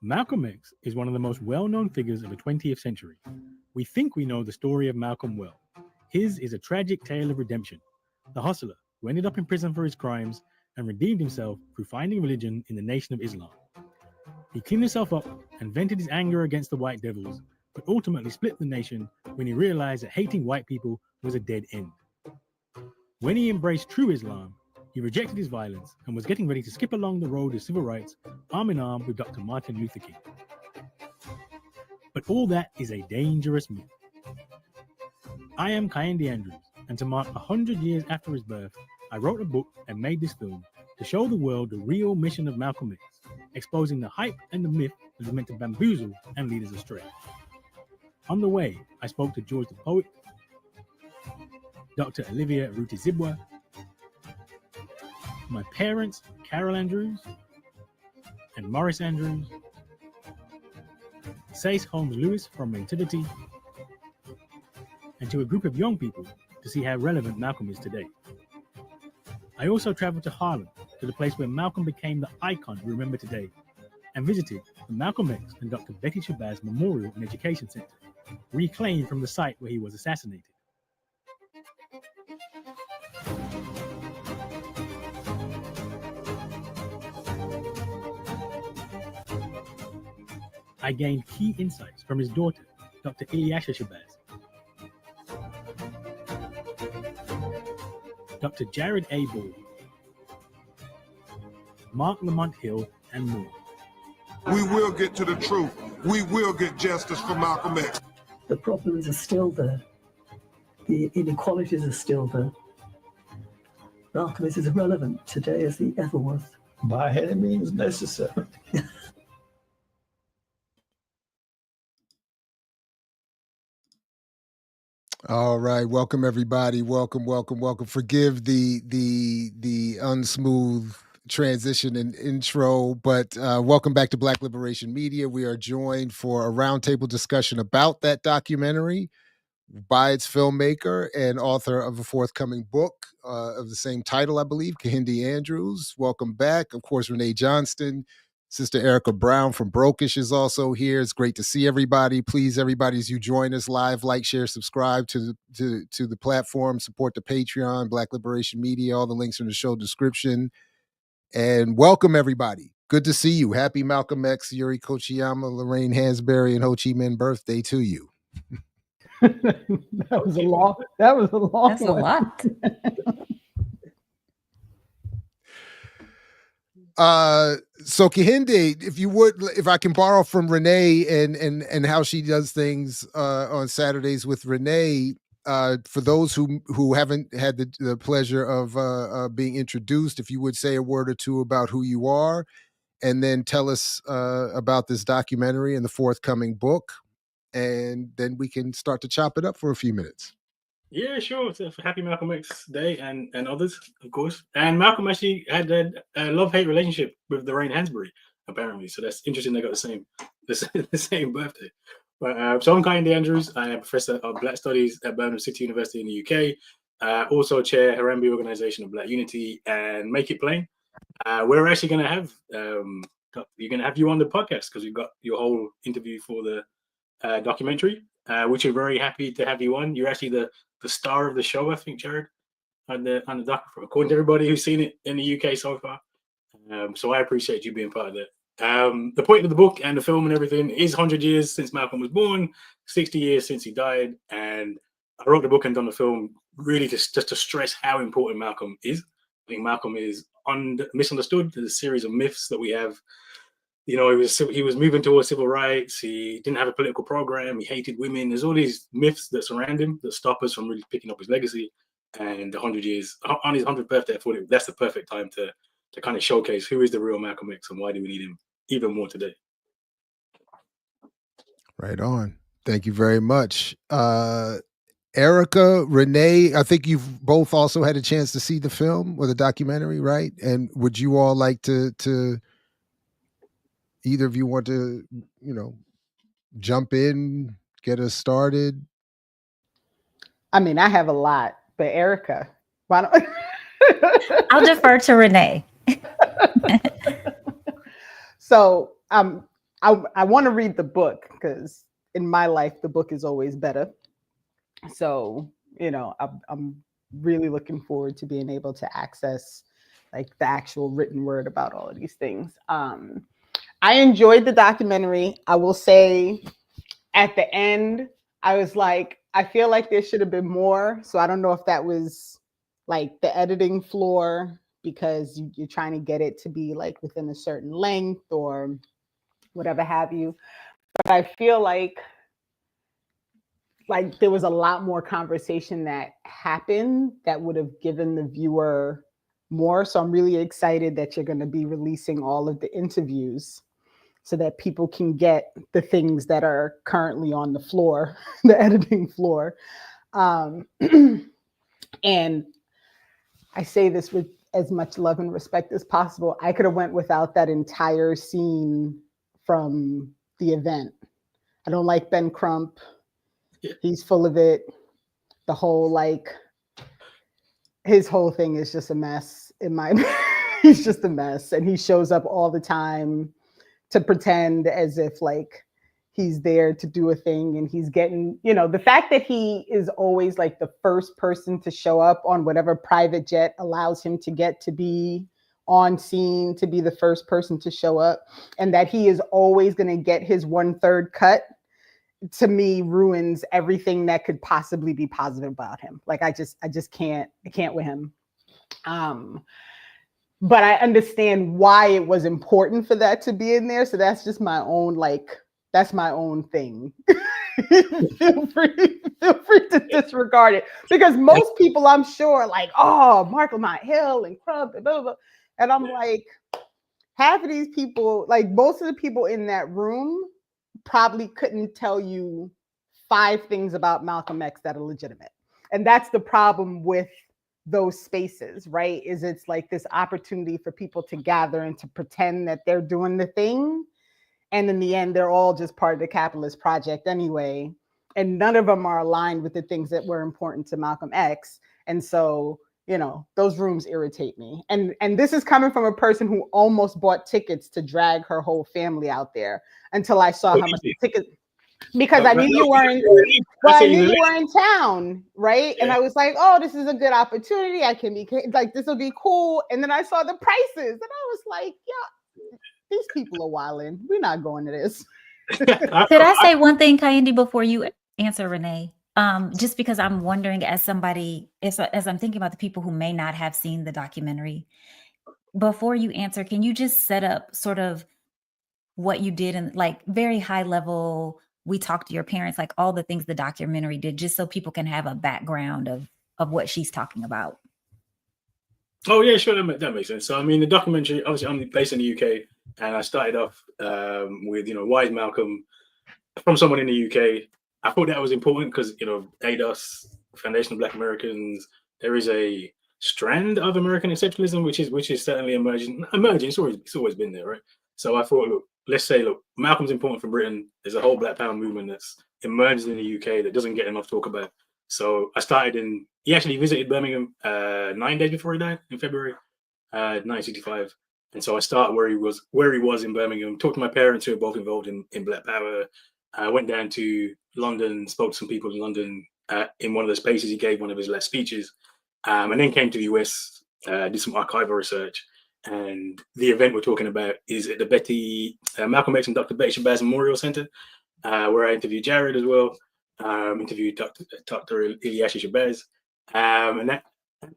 Malcolm X is one of the most well-known figures of the 20th century. We think we know the story of Malcolm well. His is a tragic tale of redemption. The hustler who ended up in prison for his crimes and redeemed himself through finding religion in the Nation of Islam. He cleaned himself up and vented his anger against the white devils, but ultimately split the nation when he realized that hating white people was a dead end. When he embraced true Islam, he rejected his violence and was getting ready to skip along the road of civil rights, arm in arm with Dr. Martin Luther King. But all that is a dangerous myth. I am Kehinde Andrews, and to mark 100 years after his birth, I wrote a book and made this film to show the world the real mission of Malcolm X, exposing the hype and the myth that is meant to bamboozle and lead us astray. On the way, I spoke to George the poet, Dr. Olivia Rutizibwa, my parents, Carol Andrews and Morris Andrews, Sace Holmes Lewis from Mentivity, and to a group of young people to see how relevant Malcolm is today. I also traveled to Harlem, to the place where Malcolm became the icon we remember today, and visited the Malcolm X and Dr. Betty Shabazz Memorial and Education Center, reclaimed from the site where he was assassinated. I gained key insights from his daughter, Dr. Ilyasha Shabazz, Dr. Jared A. Ball, Mark Lamont Hill, and more. We will get to the truth. We will get justice for Malcolm X. The problems are still there. The inequalities are still there. Malcolm is as relevant today as he ever was. By any means necessary. All right, welcome everybody. Welcome. Forgive the unsmooth transition and intro, but welcome back to Black Liberation Media. We are joined for a roundtable discussion about that documentary by its filmmaker and author of a forthcoming book of the same title, I believe, Kehinde Andrews. Welcome back. Of course, Renee Johnston. Sister Erika Brown from Brokish is also here. It's great to see everybody. Please, everybody, as you join us live, like, share, subscribe to the platform, support the Patreon, Black Liberation Media. All the links are in the show description. And welcome, everybody. Good to see you. Happy Malcolm X, Yuri Kochiyama, Lorraine Hansberry, and Ho Chi Minh birthday to you. That was a long. That's a lot. So Kehinde, if I can borrow from Renee and how she does things on Saturdays with Renee, for those who haven't had the pleasure of being introduced, if you would say a word or two about who you are, and then tell us about this documentary and the forthcoming book, and then we can start to chop it up for a few minutes. Yeah, sure. So happy Malcolm X Day and others, of course. And Malcolm actually had a love-hate relationship with Lorraine Hansberry, apparently. So that's interesting. They got the same birthday. But so I'm Kehinde Andrews. I am a professor of Black Studies at Birmingham City University in the UK. Also chair Harambee Organization of Black Unity and Make It Plain. We're actually going to have you on the podcast because we've got your whole interview for the documentary, which we're very happy to have you on. You're actually the star of the show, I think, Jared, on the doc, according to everybody who's seen it in the UK so far. So I appreciate you being part of that. The point of the book and the film and everything is 100 years since Malcolm was born, 60 years since he died. And I wrote the book and done the film really just to stress how important Malcolm is. I think Malcolm is misunderstood. There's a series of myths that we have. You know, he was moving towards civil rights. He didn't have a political program. He hated women. There's all these myths that surround him that stop us from really picking up his legacy. And 100 years on his 100th birthday, I thought that's the perfect time to kind of showcase who is the real Malcolm X and why do we need him even more today. Right on. Thank you very much. Erika, Renee, I think you've both also had a chance to see the film or the documentary, right? And would you all like to either of you want to, jump in, get us started? I mean, I have a lot, but Erika, why don't I'll defer to Renee. So I want to read the book because in my life, the book is always better. So, I'm really looking forward to being able to access like the actual written word about all of these things. I enjoyed the documentary. I will say at the end, I was like, I feel like there should have been more. So I don't know if that was like the editing floor because you're trying to get it to be like within a certain length or whatever have you. But I feel like there was a lot more conversation that happened that would have given the viewer more. So I'm really excited that you're going to be releasing all of the interviews so that people can get the things that are currently on the floor, the editing floor. And I say this with as much love and respect as possible. I could have went without that entire scene from the event. I don't like Ben Crump. Yeah. He's full of it. The whole his whole thing is just a mess in my he's just a mess. And he shows up all the time to pretend as if like he's there to do a thing, and he's getting, the fact that he is always like the first person to show up on whatever private jet allows him to get to be on scene, to be the first person to show up, and that he is always going to get his 1/3 cut, to me ruins everything that could possibly be positive about him. Like I just can't with him. But I understand why it was important for that to be in there. So that's just my own, that's my own thing. feel free to disregard it, because most people, I'm sure, like, oh, Mark Lamont Hill and Crump and blah, blah, blah. And I'm like, half of these people, like most of the people in that room probably couldn't tell you 5 things about Malcolm X that are legitimate. And that's the problem with those spaces, right? Is it's like this opportunity for people to gather and to pretend that they're doing the thing. And in the end, they're all just part of the capitalist project anyway. And none of them are aligned with the things that were important to Malcolm X. And so, those rooms irritate me. And this is coming from a person who almost bought tickets to drag her whole family out there until I saw how much the tickets, because I knew you weren't, I knew you were in town, right? Yeah. And I was like, oh, this is a good opportunity. I can be like, this will be cool. And then I saw the prices and I was like, yeah, these people are wilding. We're not going to this. Could I say one thing, Kehinde, before you answer, Renee? Just because I'm wondering, as somebody, as I'm thinking about the people who may not have seen the documentary, before you answer, can you just set up sort of what you did in like very high level? We talked to your parents, like all the things the documentary did, just so people can have a background of what she's talking about. Oh yeah, sure, that makes sense. So I mean, the documentary, obviously, I'm based in the UK, and I started off with why is Malcolm from someone in the UK. I thought that was important because ADOS, Foundation of Black Americans, there is a strand of American exceptionalism which is certainly emerging. It's always been there, right? So I thought, let's say Malcolm's important for Britain. There's a whole Black Power movement that's emerged in the UK that doesn't get enough talk about. So I started he actually visited Birmingham 9 days before he died in February 1965. And so I started where he was in Birmingham, talked to my parents who were both involved in Black Power. I went down to London, spoke to some people in London in one of the spaces he gave one of his last speeches, and then came to the US, did some archival research. And the event we're talking about is at the Malcolm X and Dr. Betty Shabazz Memorial Center, where I interviewed Jared as well, interviewed Dr. Iliashi Shabazz. And that,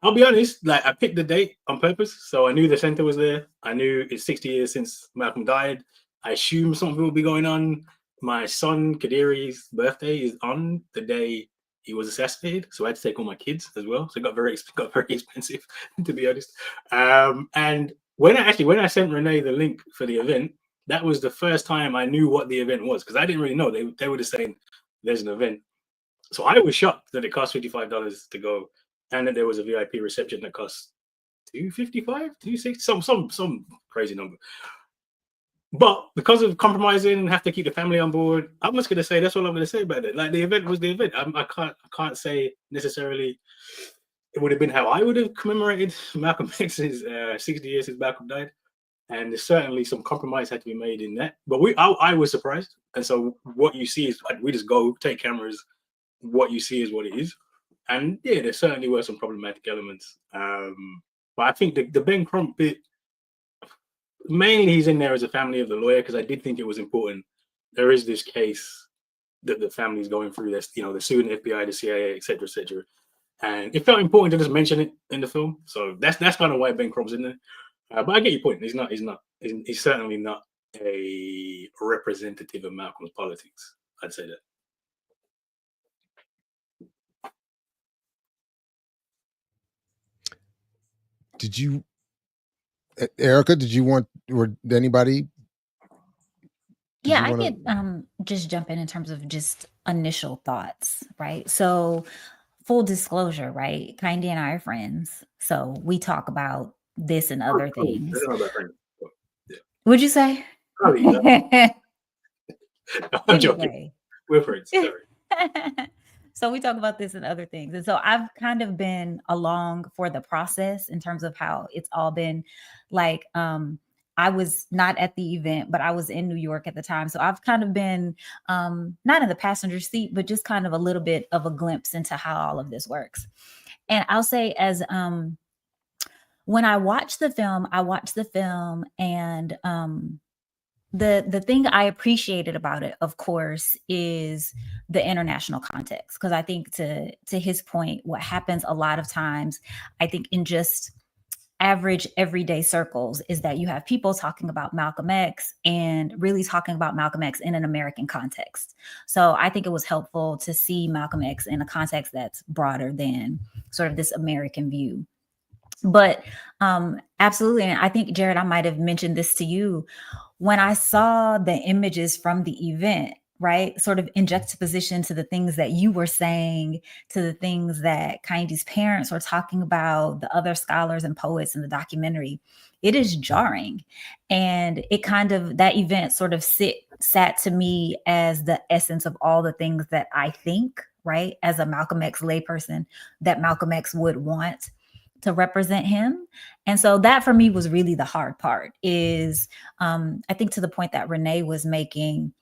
I'll be honest, like I picked the date on purpose. So I knew the center was there. I knew it's 60 years since Malcolm died. I assumed something will be going on. My son Kadiri's birthday is on the day he was assassinated, so I had to take all my kids as well. So it got very expensive, to be honest. And when I sent Renee the link for the event, that was the first time I knew what the event was, because I didn't really know. They were just saying there's an event. So I was shocked that it cost $55 to go, and that there was a VIP reception that cost $255, $260, some crazy number. But because of compromising and have to keep the family on board, I'm just gonna say that's all I'm gonna say about it. Like the event was the event. I can't say necessarily it would have been how I would have commemorated Malcolm X's 60 years since Malcolm died. and there's certainly some compromise had to be made in that. But I was surprised, and so what you see is like, we just go take cameras. What you see is what it is, and yeah, there certainly were some problematic elements. But I think the Ben Crump bit, mainly he's in there as a family of the lawyer, because I did think it was important. There is this case that the family's going through. This, they're suing the FBI, the CIA, etc., etc. And it felt important to just mention it in the film. So that's kind of why Ben Crump's in there. But I get your point. He's certainly not a representative of Malcolm's politics. I'd say that. Did you, Erika? Did you want, or anybody? Yeah, I could just jump in terms of just initial thoughts, right? So, full disclosure, right? Kehinde and I are friends, so we talk about this and other things. Would you say? I'm joking. We're friends. Sorry. So we talk about this and other things. And so I've kind of been along for the process in terms of how it's all been like, I was not at the event, but I was in New York at the time. So I've kind of been not in the passenger seat, but just kind of a little bit of a glimpse into how all of this works. And I'll say as when I watched the film and the thing I appreciated about it, of course, is the international context. Because I think to his point, what happens a lot of times, I think in just average everyday circles, is that you have people talking about Malcolm X and really talking about Malcolm X in an American context. So I think it was helpful to see Malcolm X in a context that's broader than sort of this American view. But absolutely. And I think, Jared, I might have mentioned this to you when I saw the images from the event, right? Sort of in juxtaposition to the things that you were saying, to the things that Kehinde's parents were talking about, the other scholars and poets in the documentary. It is jarring. And it kind of, that event sort of sat to me as the essence of all the things that I think, right, as a Malcolm X layperson, that Malcolm X would want to represent him. And so that for me was really the hard part is, I think to the point that Renee was making,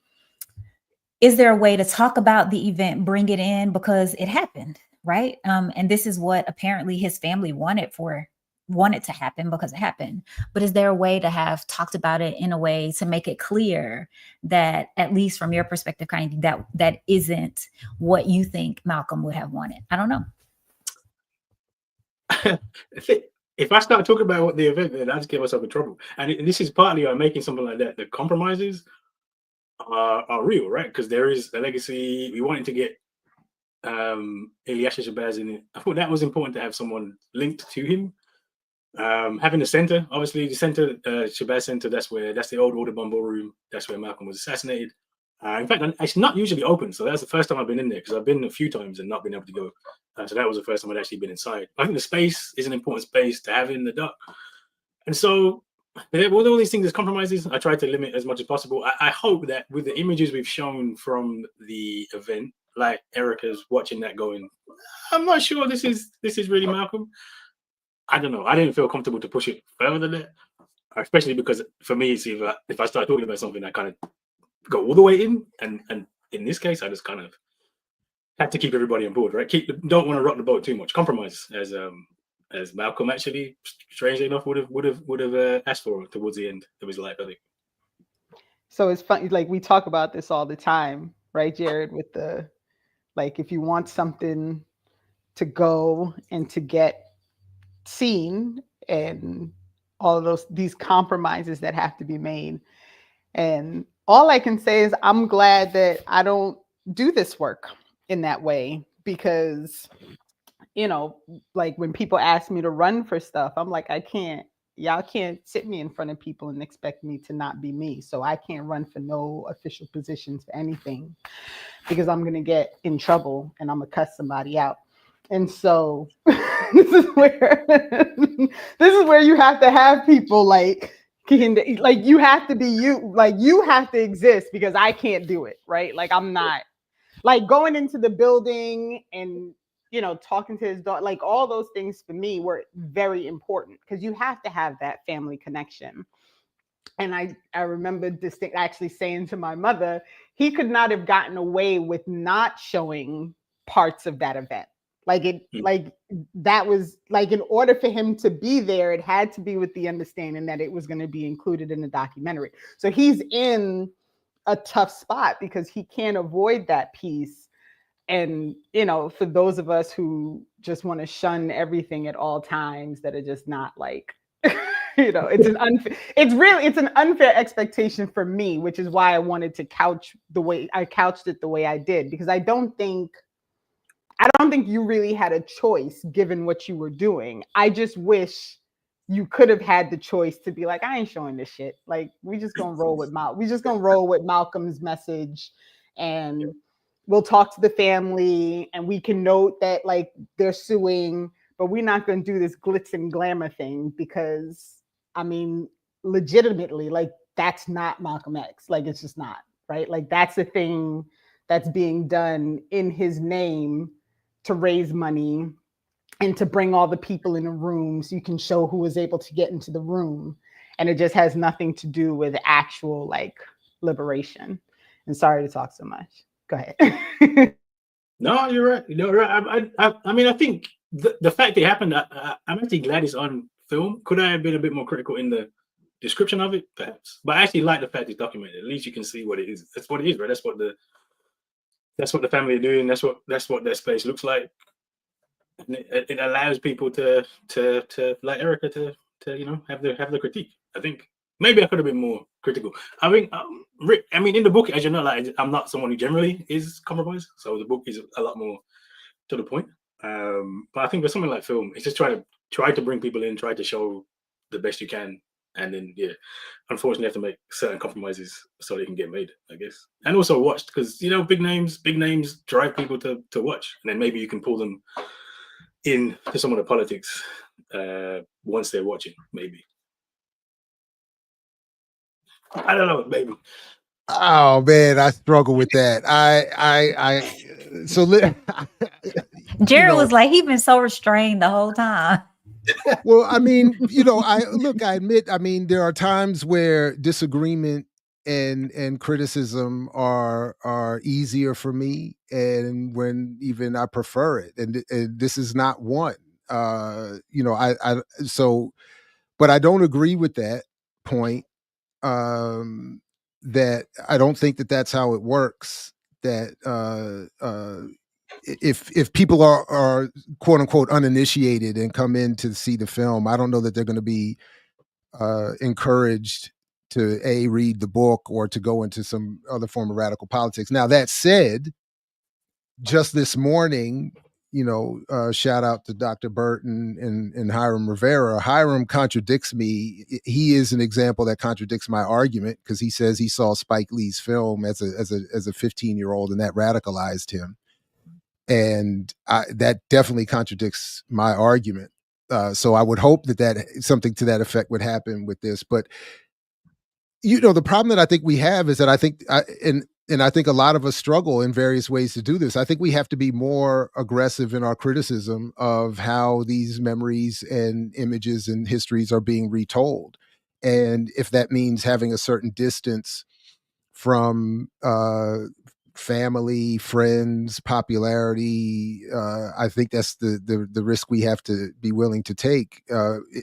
is there a way to talk about the event, bring it in because it happened, right? And this is what apparently his family wanted to happen because it happened. But is there a way to have talked about it in a way to make it clear that, at least from your perspective, Kehinde, that isn't what you think Malcolm would have wanted? I don't know. If I start talking about what the event, then I just get myself in trouble. And this is partly on making something like that. The compromises are real, right? Because there is a legacy. We wanted to get Ilyasha Shabazz in it. I thought that was important to have someone linked to him. Having the center, obviously the center, Shabazz Center, that's the old Audubon Ballroom. That's where Malcolm was assassinated. In fact, it's not usually open, so that's the first time I've been in there, because I've been a few times and not been able to go. So that was the first time I'd actually been inside. I think the space is an important space to have in the dark. And so with all these things as compromises, I try to limit as much as possible. I hope that with the images we've shown from the event, like Erika's watching that going, I'm not sure this is really Malcolm. I don't know. I didn't feel comfortable to push it further than that, especially because for me, it's either, if I start talking about something, I kind of go all the way in, and in this case, I just kind of had to keep everybody on board, right? Don't want to rock the boat too much. Compromise, as Malcolm actually, strangely enough, would have asked for towards the end of his life, I think. So it's funny, like we talk about this all the time, right, Jared? With the, like, if you want something to go and to get seen, and all of these compromises that have to be made. And all I can say is I'm glad that I don't do this work in that way, because, you know, like when people ask me to run for stuff, I'm like, y'all can't sit me in front of people and expect me to not be me. So I can't run for no official positions for anything, because I'm going to get in trouble and I'm going to cuss somebody out. And so this is where you have to have people like Kehinde, like you have to be you, like you have to exist, because I can't do it, right? Like I'm not, like going into the building and, you know, talking to his daughter, like all those things for me were very important, because you have to have that family connection. And I remember actually saying to my mother, he could not have gotten away with not showing parts of that event. Like that was like, in order for him to be there, it had to be with the understanding that it was going to be included in the documentary. So he's in a tough spot because he can't avoid that piece. And, you know, for those of us who just want to shun everything at all times, that are just not like, you know, it's an unfair expectation for me, which is why I wanted to couched it the way I did, because I don't think you really had a choice given what you were doing. I just wish you could have had the choice to be like, I ain't showing this shit. Like, we just gonna roll with Malcolm's message, and we'll talk to the family, and we can note that like they're suing, but we're not gonna do this glitz and glamour thing, because I mean, legitimately, like, that's not Malcolm X. Like, it's just not, right? Like, that's a thing that's being done in his name to raise money and to bring all the people in a room so you can show who was able to get into the room. And it just has nothing to do with actual like liberation. And sorry to talk so much. Go ahead. No, you're right. You're right. I mean, I think the fact it happened, I'm actually glad it's on film. Could I have been a bit more critical in the description of it? Perhaps. But I actually like the fact it's documented. At least you can see what it is. That's what it is, right? That's what the family are doing. That's what their space looks like. And it allows people to like Erika to you know have the critique. I think maybe I could have been more critical. I mean, Rick. I mean, in the book, as you know, like I'm not someone who generally is compromised, so the book is a lot more to the point. But I think with something like film, it's just try to bring people in, try to show the best you can, and then unfortunately, you have to make certain compromises so they can get made, I guess, and also watched, because you know big names drive people to watch, and then maybe you can pull them in to some of the politics once they're watching, maybe. I don't know, maybe. Oh man, I struggle with that. Jared was like, he's been so restrained the whole time. Well, I mean, you know, I admit, I mean, there are times where disagreement and criticism are easier for me, and when even I prefer it, and this is not one. You know, but I don't agree with that point. That I don't think that that's how it works. That if people are quote unquote uninitiated and come in to see the film, I don't know that they're going to be encouraged to read the book or to go into some other form of radical politics. Now, that said, just this morning, you know, shout out to Dr. Burton and Hiram Rivera. Hiram contradicts me. He is an example that contradicts my argument, because he says he saw Spike Lee's film as a 15-year-old, and that radicalized him. And that definitely contradicts my argument. So I would hope that something to that effect would happen with this. But you know, the problem that I think we have is that I think and I think a lot of us struggle in various ways to do this. I think we have to be more aggressive in our criticism of how these memories and images and histories are being retold. And if that means having a certain distance from family, friends, popularity, I think that's the risk we have to be willing to take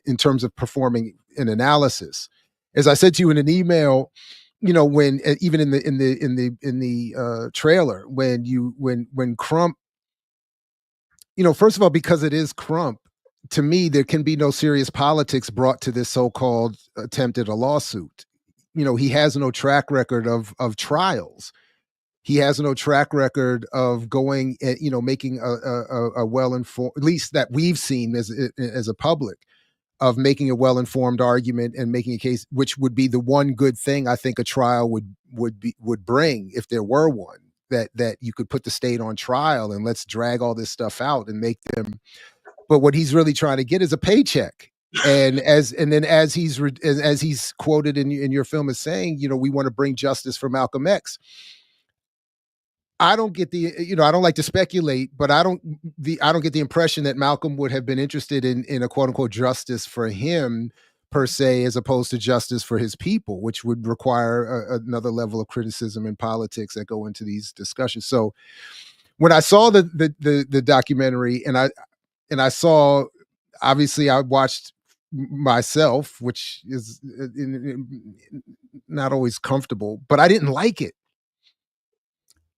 in terms of performing an analysis. As I said to you in an email, you know, when even in the trailer, when Crump, you know, first of all, because it is Crump, to me, there can be no serious politics brought to this so-called attempt at a lawsuit. You know, he has no track record of trials. He has no track record of going, you know, making a well-informed, at least that we've seen as a public, of making a well-informed argument and making a case, which would be the one good thing I think a trial would bring, if there were one, that you could put the state on trial and let's drag all this stuff out and make them. But what he's really trying to get is a paycheck. And as he's quoted in your film as saying, you know, we want to bring justice for Malcolm X. I don't get I don't like to speculate, but I don't get the impression that Malcolm would have been interested in a quote unquote justice for him, per se, as opposed to justice for his people, which would require another level of criticism in politics that go into these discussions. So when I saw the documentary, and I saw, obviously I watched myself, which is not always comfortable, but I didn't like it.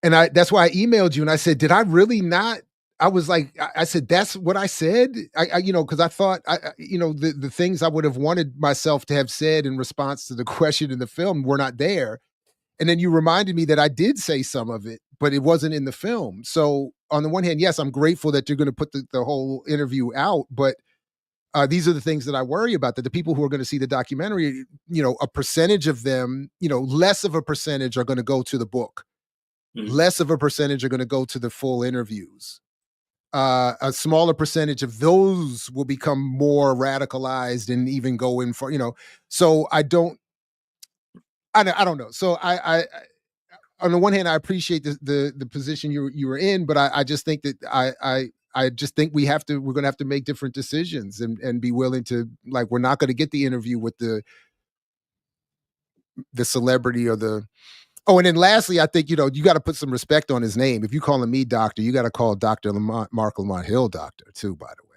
And that's why I emailed you and I said, did I really not? I was like, I said, that's what I said. Because I thought, the things I would have wanted myself to have said in response to the question in the film were not there. And then you reminded me that I did say some of it, but it wasn't in the film. So on the one hand, yes, I'm grateful that you're going to put the whole interview out, but these are the things that I worry about, that the people who are going to see the documentary, a percentage of them, less of a percentage are going to go to the book. Less of a percentage are going to go to the full interviews. A smaller percentage of those will become more radicalized and even go in for, so I don't know. So I on the one hand, I appreciate the position you were in, but I just think that I just think we're going to have to make different decisions and be willing to, like, we're not going to get the interview with the celebrity or the, oh, and then lastly, I think, you got to put some respect on his name. If you're calling me doctor, you got to call Dr. Mark Lamont Hill doctor too, by the way.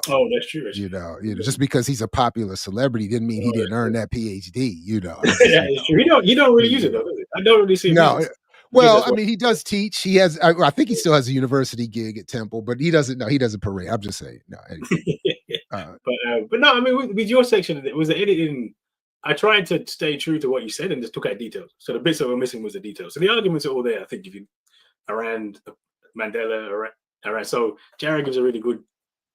Oh, that's true. Just because he's a popular celebrity didn't mean he didn't earn that PhD. Yeah, it's true. You don't really use it though, does it? I don't really see it. No. Well, I mean, he does teach. He has, I think he still has a university gig at Temple, but he doesn't parade. I'm just saying. No, anyway. But no, I mean, with your section, it was the editing. I tried to stay true to what you said and just took out details. So the bits that were missing was the details. So the arguments are all there. I think if you around Mandela, around. So Jared gives a really good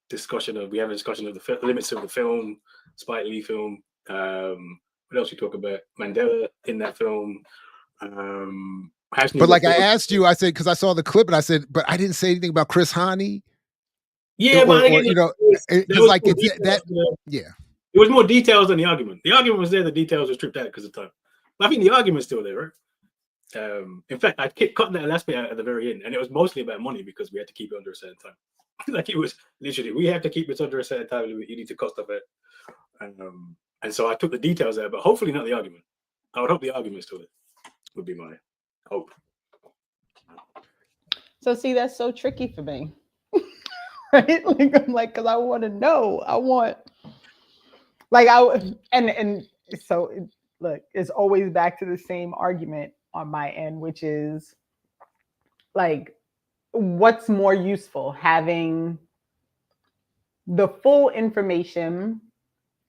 discussion of. We have a discussion of the limits of the film, Spike Lee film. What else we talk about? Mandela in that film. But like I asked you, I said, because I saw the clip and I said, but I didn't say anything about Chris Hani. Yeah, yeah. It was more details than the argument. The argument was there. The details were stripped out because of time. But I think the argument's still there, right? In fact, I cut that last bit out at the very end, and it was mostly about money because we had to keep it under a certain time. Like it was literally, we have to keep it under a certain time. You need to cut stuff out. And so I took the details out, but hopefully not the argument. I would hope the argument still there. Would be my hope. So see, that's so tricky for me, right? I'm like, because I want to know. So look, it's always back to the same argument on my end, which is like, what's more useful, having the full information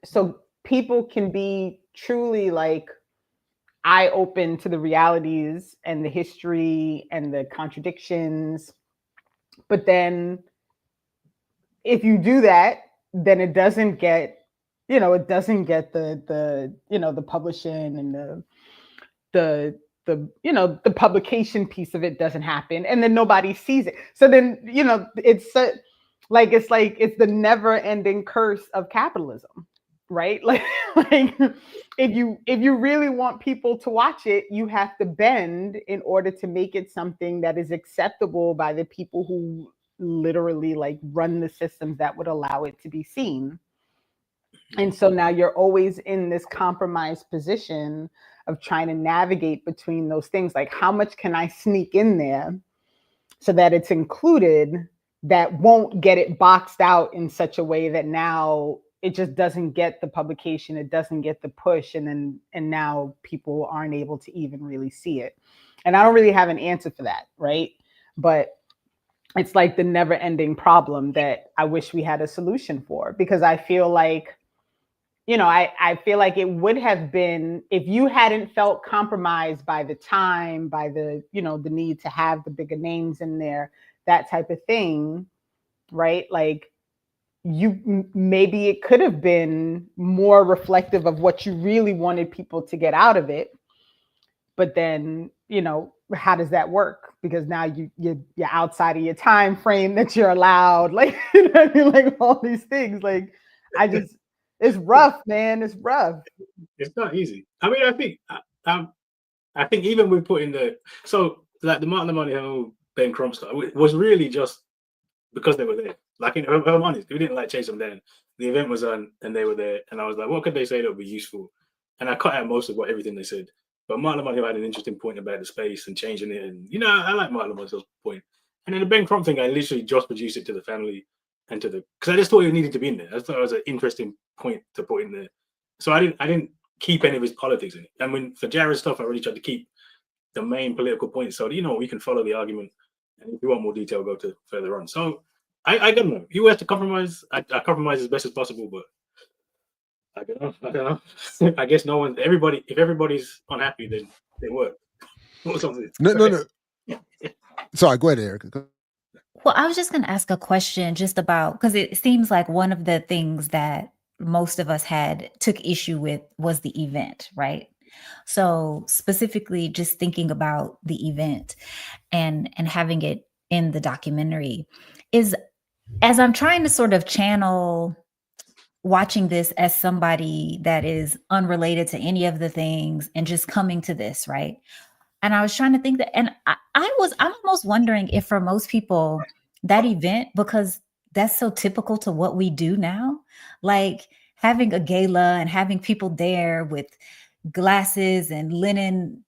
so people can be truly like eye-open to the realities and the history and the contradictions. But then if you do that, then it doesn't get, the publishing and the publication piece of it doesn't happen, and then nobody sees it. So then, it's the never-ending curse of capitalism, right? Like if you really want people to watch it, you have to bend in order to make it something that is acceptable by the people who literally like run the systems that would allow it to be seen. And so now you're always in this compromised position of trying to navigate between those things. Like, how much can I sneak in there so that it's included, that won't get it boxed out in such a way that now it just doesn't get the publication, it doesn't get the push, and now people aren't able to even really see it. And I don't really have an answer for that, right? But it's like the never-ending problem that I wish we had a solution for, because I feel like, I feel like it would have been, if you hadn't felt compromised by the time, by the, the need to have the bigger names in there, that type of thing, right? Like, maybe it could have been more reflective of what you really wanted people to get out of it. But then, how does that work? Because now you're outside of your time frame that you're allowed, like, like all these things. Like, it's rough, man. It's rough. It's not easy. I mean, I think even with putting the Martin Money Hill, Ben Crump stuff, it was really just because they were there. Like, if I'm honest, we didn't like chase them down. The event was on, and they were there, and I was like, what could they say that would be useful? And I cut out most of everything they said. But Martin Lamont had an interesting point about the space and changing it, and I like Martin Lamont's point. And then the Ben Crump thing, I literally just produced it to the family and to the because I just thought it needed to be in there. I thought it was an interesting point to put in there. So I didn't keep any of his politics in it. I mean, for Jared's stuff, I really tried to keep the main political points so we can follow the argument. And if you want more detail, go to further on. So I don't know. You have to compromise. I compromise as best as possible, but I don't know. I guess if everybody's unhappy, then they work. Or something. No. Sorry, go ahead, Erika. Well, I was just going to ask a question just about, because it seems like one of the things that most of us took issue with was the event, right? So specifically just thinking about the event and having it in the documentary is, as I'm trying to sort of channel watching this as somebody that is unrelated to any of the things and just coming to this, right? And I was trying to think that, and I'm almost wondering if for most people that event, because that's so typical to what we do now, like having a gala and having people there with glasses and linen,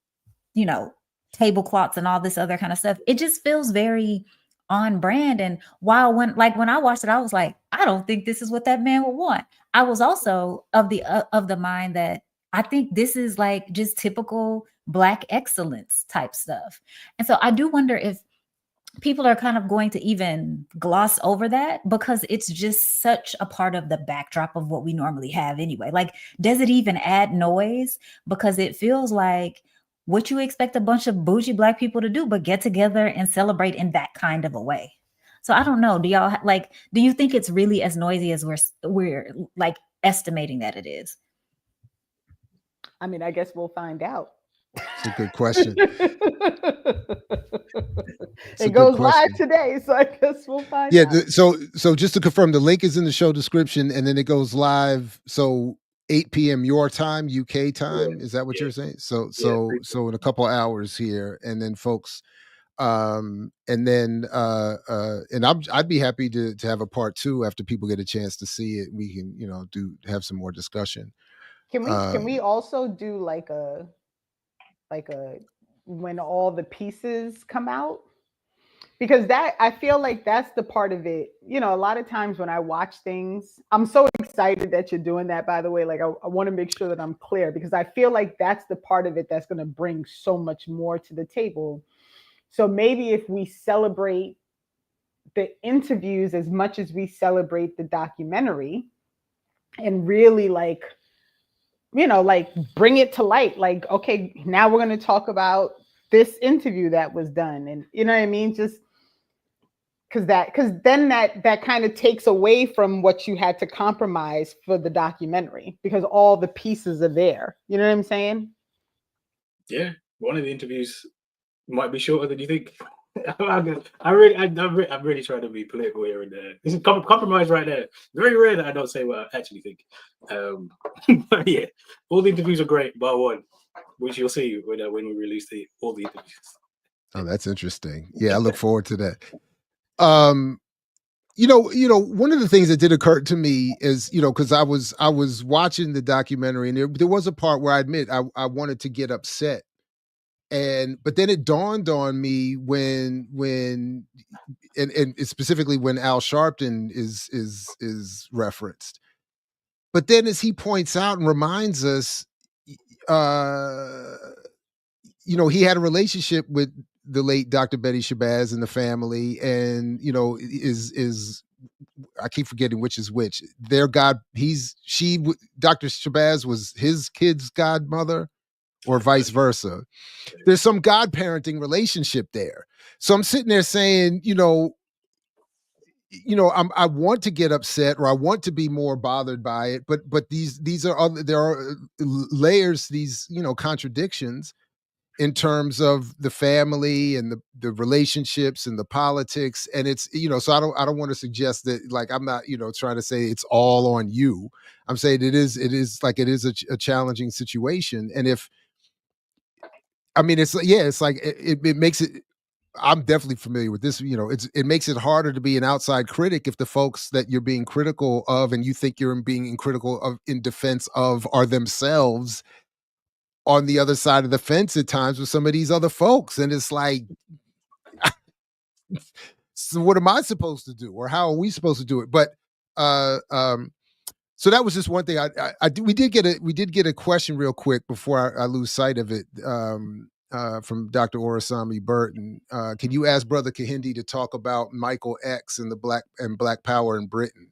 tablecloths and all this other kind of stuff. It just feels very on brand. And when I watched it, I was like, I don't think this is what that man would want. I was also of the mind that I think this is like just typical Black excellence type stuff. And so I do wonder if people are kind of going to even gloss over that because it's just such a part of the backdrop of what we normally have anyway. Like, does it even add noise? Because it feels like what you expect a bunch of bougie Black people to do, but get together and celebrate in that kind of a way. So I don't know. Do y'all do you think it's really as noisy as we're like estimating that it is? I mean, I guess we'll find out. It's a good question. It goes live today, so I guess we'll find out. So just to confirm, the link is in the show description, and then it goes live. So 8 p.m. your time, UK time. Is that what you're saying? So in a couple hours here, and then folks, and I'd be happy to have a part 2 after people get a chance to see it. We can have some more discussion. Can we also do like a when all the pieces come out? Because I feel like that's the part of it. A lot of times when I watch things, I'm so excited that you're doing that, by the way. Like, I want to make sure that I'm clear because I feel like that's the part of it that's going to bring so much more to the table. So maybe if we celebrate the interviews as much as we celebrate the documentary and really bring it to light. Like, okay, now we're going to talk about this interview that was done. And you know what I mean? Just because then that kind of takes away from what you had to compromise for the documentary because all the pieces are there. You know what I'm saying? Yeah. One of the interviews might be shorter than you think. I really try to be political here and there. This is compromise right there. Very rare that I don't say what I actually think. But yeah, all the interviews are great, bar one, which you'll see when we release all the interviews. Oh, that's interesting. Yeah, I look forward to that. One of the things that did occur to me is, because I was watching the documentary and there was a part where I admit I wanted to get upset. But then it dawned on me when specifically when Al Sharpton is referenced. But then as he points out and reminds us, he had a relationship with the late Dr. Betty Shabazz and the family, and is I keep forgetting which is which. Their Dr. Shabazz was his kid's godmother, or vice versa. There's some godparenting relationship there. So I'm sitting there saying, I want to get upset or I want to be more bothered by it, but there are layers, these contradictions in terms of the family and the relationships and the politics, and it's so I don't want to suggest that, like, I'm not trying to say it's all on you. I'm saying it is a challenging situation, and it's like it makes it. I'm definitely familiar with this. You know, it makes it harder to be an outside critic if the folks that you're being critical of and you think you're being critical of in defense of are themselves on the other side of the fence at times with some of these other folks. And it's like, so what am I supposed to do, or how are we supposed to do it? But so that was just one thing. We did get a question real quick before I lose sight of it from Dr. Orasami Burton. Can you ask Brother Kehinde to talk about Michael X and Black Power in Britain?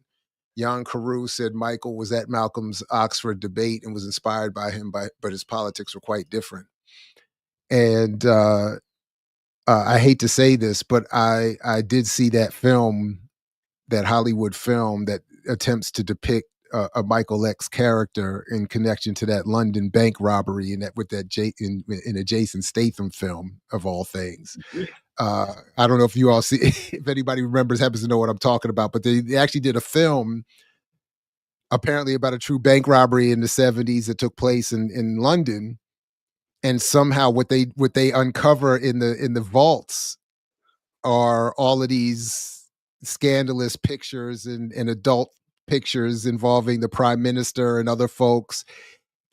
Jan Carew said Michael was at Malcolm's Oxford debate and was inspired by him, but his politics were quite different. And I hate to say this, but I did see that film, that Hollywood film that attempts to depict a Michael X character in connection to that London bank robbery, and in a Jason Statham film of all things. I don't know if you all see, if anybody remembers, happens to know what I'm talking about, but they actually did a film apparently about a true bank robbery in the 70s that took place in London. And somehow what they uncover in the vaults are all of these scandalous pictures and adult pictures involving the prime minister and other folks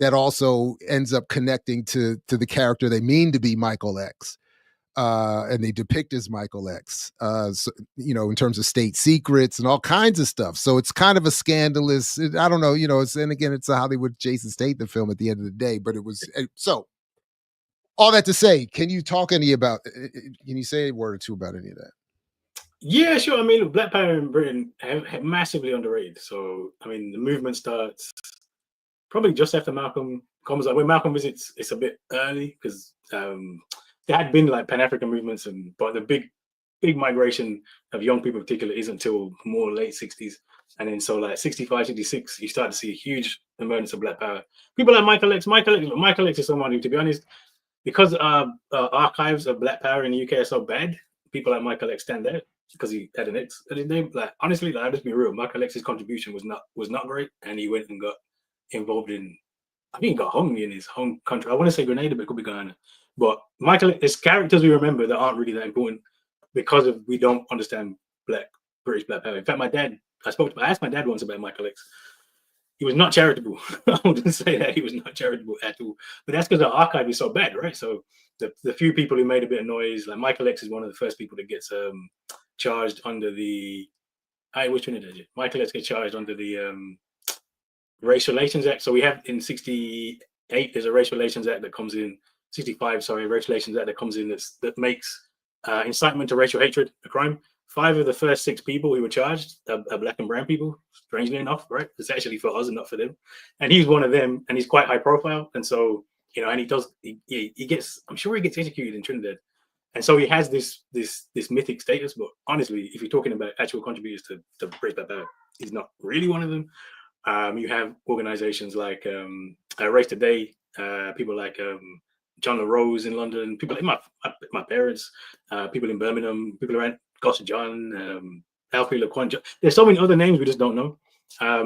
that also ends up connecting to the character they mean to be Michael X. And they depict as Michael X, so, you know, in terms of state secrets and all kinds of stuff. So it's kind of a scandalous, I don't know, you know, and again, it's a Hollywood Jason Statham film at the end of the day, but it was, so all that to say, can you say a word or two about any of that? Yeah, sure. I mean, look, Black Power in Britain have massively underrated. So, I mean, the movement starts probably just after Malcolm comes. Like when Malcolm visits, it's a bit early because there had been like Pan-African movements, but the big migration of young people in particular isn't until more late 60s. And then so like 65, 66, you start to see a huge emergence of Black Power. People like Michael X is someone who, to be honest, because archives of Black Power in the UK are so bad, people like Michael X stand out because he had an X at his name. Like honestly, like, I'll just be real. Michael X's contribution was not great, and he went and got involved in, I think he got hung in his home country. I want to say Grenada, but it could be Ghana. But Michael, his characters we remember that aren't really that important because we don't understand British Black Power. In fact, I asked my dad once about Michael X. He was not charitable. I wouldn't say that he was not charitable at all. But that's because the archive is so bad, right? So the few people who made a bit of noise, like Michael X is one of the first people that gets charged under the, which one is it? Michael X gets charged under the Race Relations Act. So we have in 68, there's a Race Relations Act that comes in, 65, sorry, Race Relations Act that comes in that makes incitement to racial hatred a crime. 5 of the first 6 people who were charged are Black and brown people, strangely enough, right? It's actually for us and not for them. And he's one of them, and he's quite high profile. And so, you know, and he gets, I'm sure he gets executed in Trinidad. And so he has this mythic status. But honestly, if you're talking about actual contributors to British Black Power, he's not really one of them. You have organizations like Race Today, people like John LaRose in London, people like my parents, people in Birmingham, people around Gossip John, Alfie Laquan. There's so many other names we just don't know.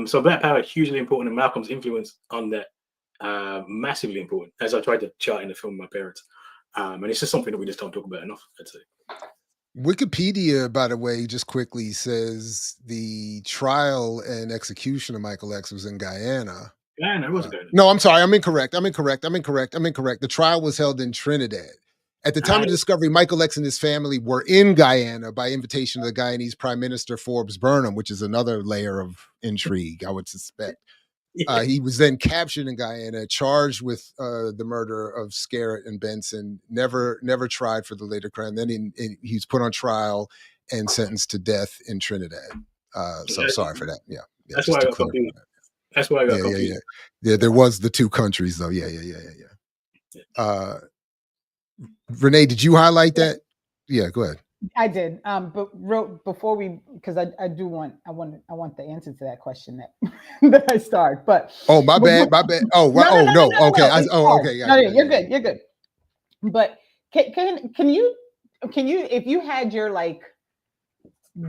So Black Power is hugely important, and Malcolm's influence on that massively important, as I tried to chart in the film with my parents. And it's just something that we just don't talk about enough, I'd say. Wikipedia, by the way, just quickly says the trial and execution of Michael X was in Guyana. Yeah, no, it wasn't Guyana. No, I'm sorry. I'm incorrect. The trial was held in Trinidad. At the time of discovery, Michael X and his family were in Guyana by invitation of the Guyanese Prime Minister Forbes Burnham, which is another layer of intrigue, I would suspect. Yeah. He was then captured in Guyana, charged with the murder of Scarrett and Benson, never tried for the later crime. Then he was put on trial and sentenced to death in Trinidad. So sorry for that. Yeah. That's why I got confused. That's why I got confused. Yeah, there was the 2 countries, though. Yeah. Renee, did you highlight that? Yeah, go ahead. I did. But before we, because I want the answer to that question that I start. But my bad. Oh, no. Okay. Okay. You're good. But can you, if you had your like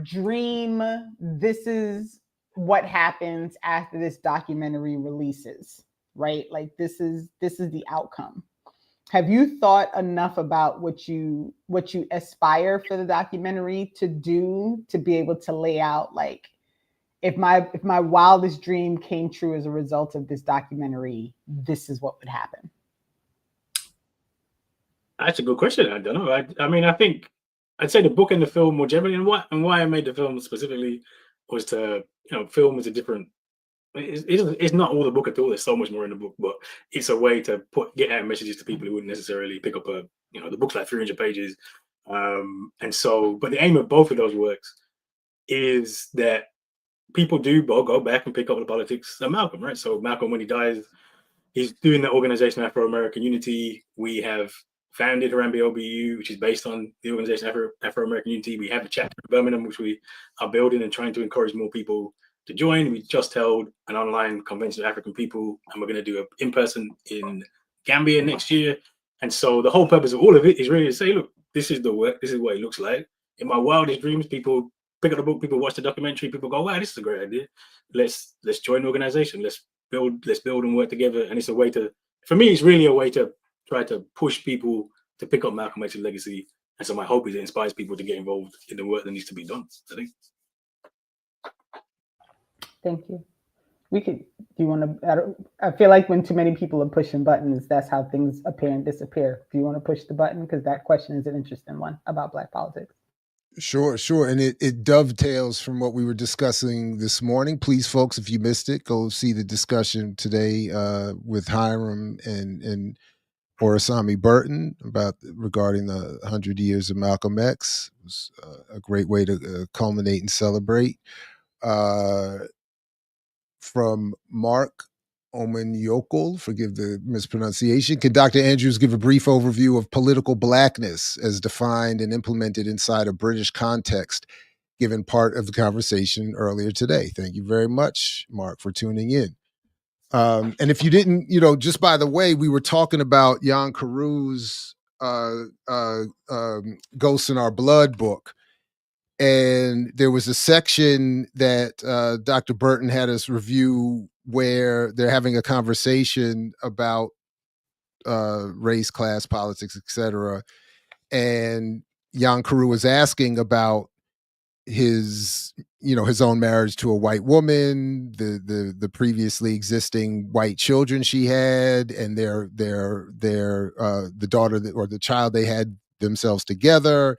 dream, this is what happens after this documentary releases, right? Like this is the outcome. Have you thought enough about what you aspire for the documentary to do, to be able to lay out, like, if my wildest dream came true as a result of this documentary, this is what would happen? That's a good question. I don't know. I mean, I think I'd say the book and the film more generally, and why I made the film specifically was to, film is a different. It's not all the book at all. There's so much more in the book, but it's a way to get out messages to people who wouldn't necessarily pick up the book's like 300 pages, and so. But the aim of both of those works is that people do go back and pick up the politics of Malcolm, right? So Malcolm, when he dies, he's doing the organization Afro-American Unity. We have founded Harambee OBU, which is based on the organization Afro-American Unity. We have a chapter in Birmingham, which we are building and trying to encourage more people to join. We just held an online convention of African people, and we're going to do an in-person in Gambia next year. And so the whole purpose of all of it is really to say, look, this is the work, this is what it looks like. In my wildest dreams, people pick up the book, people watch the documentary, people go, wow, this is a great idea. Let's join the organization. Let's build and work together. And it's a way to, for me, it's really a way to try to push people to pick up Malcolm X's legacy. And so my hope is it inspires people to get involved in the work that needs to be done, I think. Thank you. Do you want to, I feel like when too many people are pushing buttons, that's how things appear and disappear. Do you want to push the button? Because that question is an interesting one about Black politics. Sure. And it dovetails from what we were discussing this morning. Please, folks, if you missed it, go see the discussion today with Hiram and Orasami Burton regarding the 100 years of Malcolm X. It was a great way to culminate and celebrate. From Mark Omanyokol, forgive the mispronunciation. Can Dr. Andrews give a brief overview of political blackness as defined and implemented inside a British context, given part of the conversation earlier today? Thank you very much, Mark, for tuning in. And if you didn't, just by the way, we were talking about Jan Caru's Ghosts in Our Blood book. And there was a section that Dr. Burton had us review where they're having a conversation about race, class, politics, etc. And Jan Carew was asking about his own marriage to a white woman, the previously existing white children she had, and the daughter or the child they had themselves together.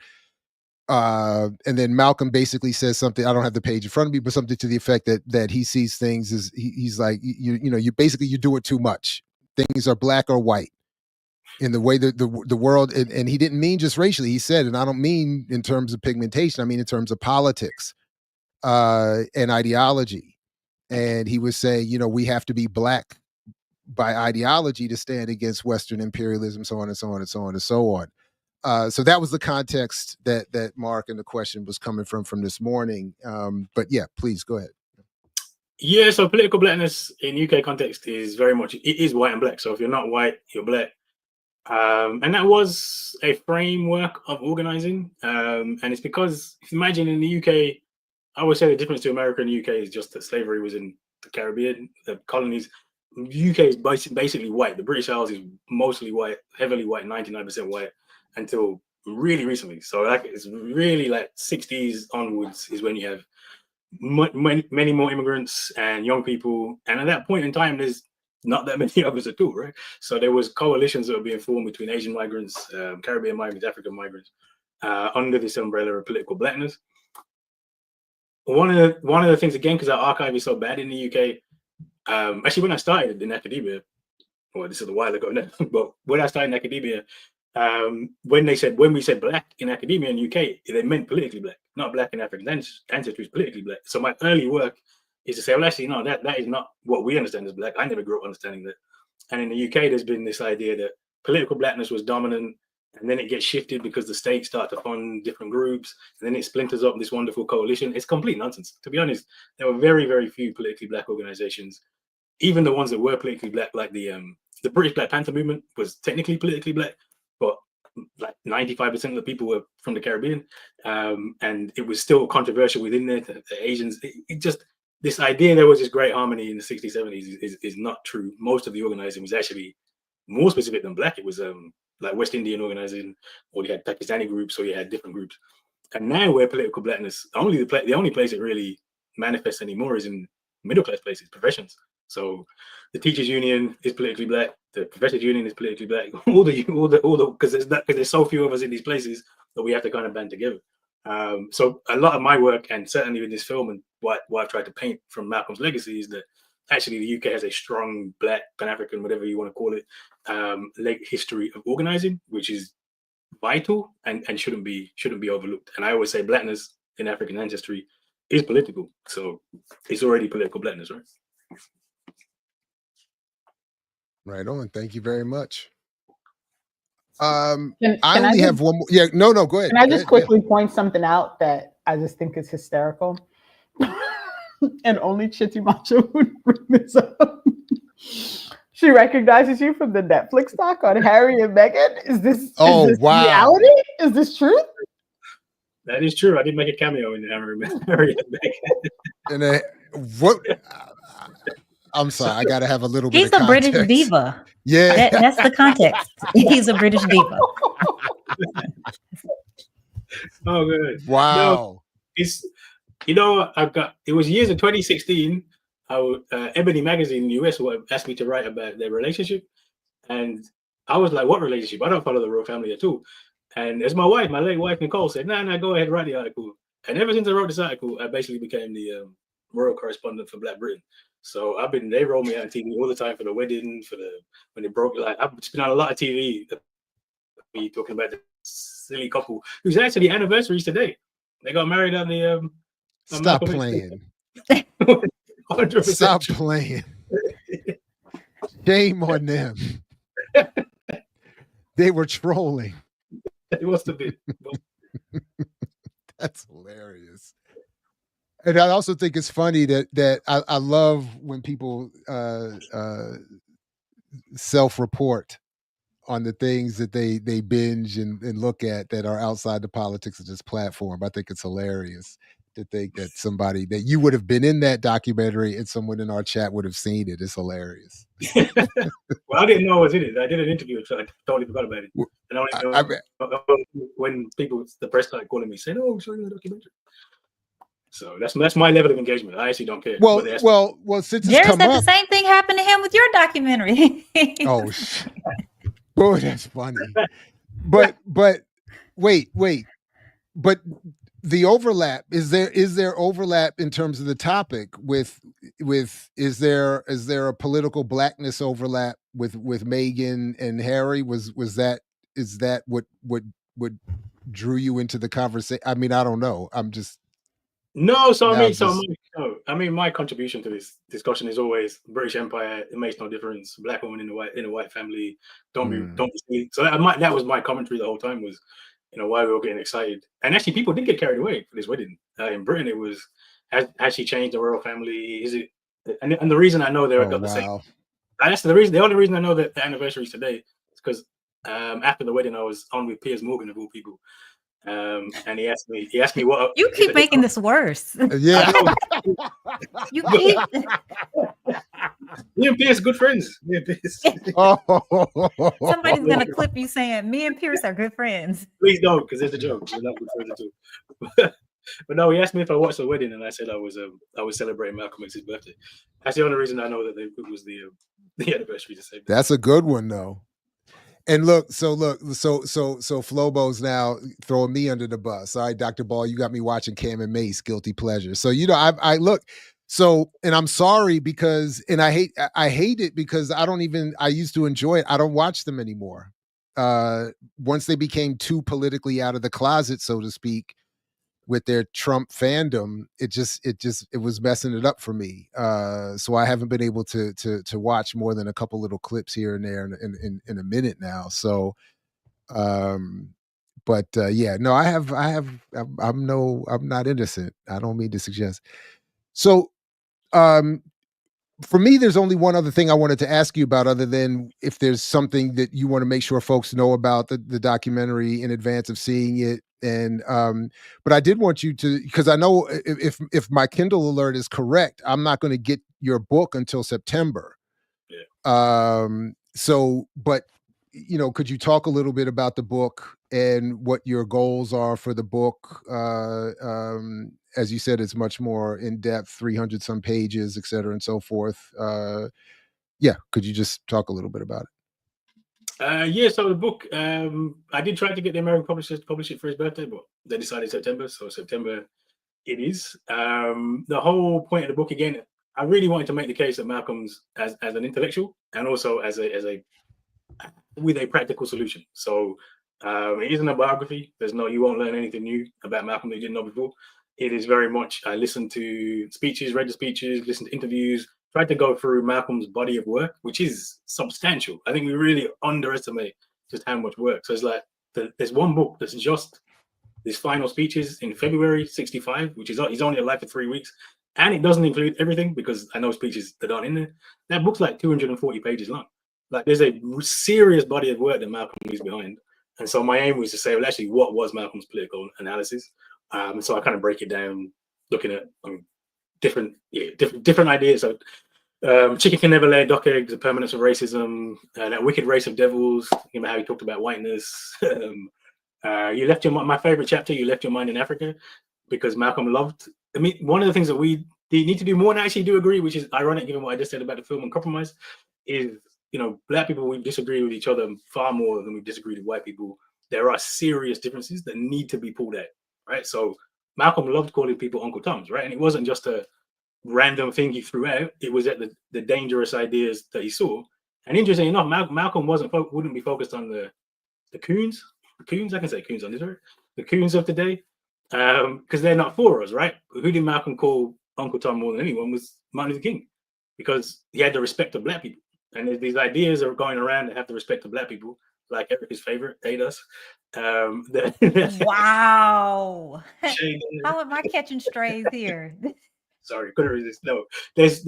And then Malcolm basically says something, I don't have the page in front of me, but something to the effect that he sees things as he's like, you basically, you do it too much. Things are black or white in the way that the world, and he didn't mean just racially, he said, and I don't mean in terms of pigmentation, I mean in terms of politics and ideology. And he was saying, we have to be black by ideology to stand against Western imperialism, so on and so on and so on and so on. So that was the context that Mark and the question was coming from this morning. But yeah, please go ahead. Yeah, so political blackness in UK context is very much, it is white and black. So if you're not white, you're black. And that was a framework of organizing. And it's because, if you imagine in the UK, I would say the difference to America and the UK is just that slavery was in the Caribbean, the colonies. The UK is basically white. The British Isles is mostly white, heavily white, 99% white, until really recently. So it's really like 60s onwards is when you have many more immigrants and young people. And at that point in time, there's not that many others at all, right? So there was coalitions that were being formed between Asian migrants, Caribbean migrants, African migrants, under this umbrella of political blackness. One of the things, again, because our archive is so bad in the UK, actually when I started in academia, well, this is a while ago now, but when I started in academia, when we said black in academia in the UK, they meant politically black, not black in African ancestry, politically black. So my early work is to say, well, actually, no, that is not what we understand as black. I never grew up understanding that. And in the UK, there's been this idea that political blackness was dominant, and then it gets shifted because the state starts to fund different groups, and then it splinters up this wonderful coalition. It's complete nonsense. To be honest, there were very, very few politically black organizations. Even the ones that were politically black, like the British Black Panther movement was technically politically black, but like 95% of the people were from the Caribbean, and it was still controversial within there. The Asians, it just, this idea there was this great harmony in the 60s, 70s is not true. Most of the organizing was actually more specific than black. It was like West Indian organizing, or you had Pakistani groups, or you had different groups. And now where political blackness, the only place it really manifests anymore is in middle class places, professions. So the teachers union is politically black, the professors union is politically black, because there's so few of us in these places that we have to kind of band together. So a lot of my work, and certainly with this film, and what I've tried to paint from Malcolm's legacy, is that actually the UK has a strong black, Pan-African, whatever you want to call it, history of organizing, which is vital and shouldn't be overlooked. And I always say blackness in African ancestry is political, so it's already political blackness, right? Right on. Thank you very much. Can I only have one more. Yeah, no, go ahead. Can I just quickly point something out that I just think is hysterical? And only Chitty Macho would bring this up. She recognizes you from the Netflix doc on Harry and Meghan. Is this wow. reality? Is this truth? That is true. I did make a cameo in Harry and Meghan. And I'm sorry, I gotta have a little bit He's of a context. British diva. Yeah. That's the context. He's a British diva. Oh, good. Wow. No, it was years of 2016. Ebony magazine in the US asked me to write about their relationship, and I was like, "What relationship? I don't follow the royal family at all." And as my late wife Nicole said, "No, go ahead, write the article." And ever since I wrote this article, I basically became the royal correspondent for Black Britain. So they roll me out on TV all the time for the wedding, when they broke. Like, I've been on a lot of TV, me talking about the silly couple whose actually anniversaries today. They got married on the. Stop playing. 100%. Stop playing. Shame on them. They were trolling. It must have been. That's hilarious. And I also think it's funny that I love when people self-report on the things that they binge and look at that are outside the politics of this platform. I think it's hilarious to think that somebody that you would have been in that documentary and someone in our chat would have seen it. It's hilarious. Well, I didn't know I was in it. I did an interview, so I totally forgot about it. And when the press started calling me, saying, "Oh, showing the documentary." So that's my level of engagement. I actually don't care. Well, since it's come said up, the same thing happened to him with your documentary. Oh, that's funny. But wait. But the overlap, is there overlap in terms of the topic with is there a political blackness overlap with Meghan and Harry? Is that what drew you into the conversation? I mean, I don't know. I'm just No, I mean, my contribution to this discussion is always British Empire. It makes no difference. Black woman in a white family. Don't be. So that was my commentary the whole time. Was why we were getting excited. And actually, people did get carried away for this wedding. In Britain, it was has she changed the royal family? Is it? And the reason I know they got the same. That's the reason. The only reason I know that the anniversary is today is because after the wedding, I was on with Piers Morgan of all people. And he asked me what you keep making this worse. Yeah. You keep me and Pierce good friends. Somebody's gonna clip you saying me and Pierce are good friends. Please don't, because it's a joke. We're not good friends at all. But no, he asked me if I watched the wedding, and I said I was celebrating Malcolm X's birthday. That's the only reason I know that it was the anniversary to say that. That's a good one though. And so Flobo's now throwing me under the bus. All right, Dr. Ball, you got me watching Cam and Mace, guilty pleasure. So I look. So, and I'm sorry because, and I hate it because I used to enjoy it. I don't watch them anymore. Once they became too politically out of the closet, so to speak, with their Trump fandom, it was messing it up for me. So I haven't been able to watch more than a couple little clips here and there in a minute now. So, yeah, no, I'm not innocent. I don't mean to suggest. So, for me, there's only one other thing I wanted to ask you about, other than if there's something that you want to make sure folks know about the documentary in advance of seeing it. And but I did want you to, because I know if my Kindle alert is correct, I'm not going to get your book until September. Yeah. So, but could you talk a little bit about the book and what your goals are for the book? As you said, it's much more in depth, 300 some pages, et cetera, and so forth. Yeah, could you just talk a little bit about it? Yeah, so the book, I did try to get the American publishers to publish it for his birthday, but they decided September, so September it is. The whole point of the book, again, I really wanted to make the case that Malcolm's as an intellectual and also as a with a practical solution. So it isn't a biography. You won't learn anything new about Malcolm that you didn't know before. It is very much, I listened to speeches, read the speeches, listened to interviews, tried to go through Malcolm's body of work, which is substantial. I think we really underestimate just how much work. So it's like, there's one book that's just his final speeches in February 65, which is, he's only alive for 3 weeks. And it doesn't include everything because I know speeches that aren't in there. That book's like 240 pages long. Like, there's a serious body of work that Malcolm leaves behind. And so my aim was to say, well, actually, what was Malcolm's political analysis? So I kind of break it down, looking at different ideas. So chicken can never lay duck eggs, the permanence of racism, that wicked race of devils, thinking about how he talked about whiteness. You left my favorite chapter, you left your mind in Africa, because Malcolm loved. I mean, one of the things that we need to do more, and I actually do agree, which is ironic given what I just said about the film and compromise, is, Black people, we disagree with each other far more than we disagree with white people. There are serious differences that need to be pulled out, right? So Malcolm loved calling people Uncle Toms, right? And it wasn't just a random thing he threw out. It was at the dangerous ideas that he saw. And interestingly enough, Malcolm wouldn't be focused on the coons. I can say coons on this, right? The coons of today, because they're not for us, right? Who did Malcolm call Uncle Tom more than anyone? Was Martin Luther King, because he had the respect of Black people. And there's these ideas are going around that have the respect of Black people, like Erika's favorite, hate us. Wow. How am I catching strays here? Sorry, couldn't resist. No, there's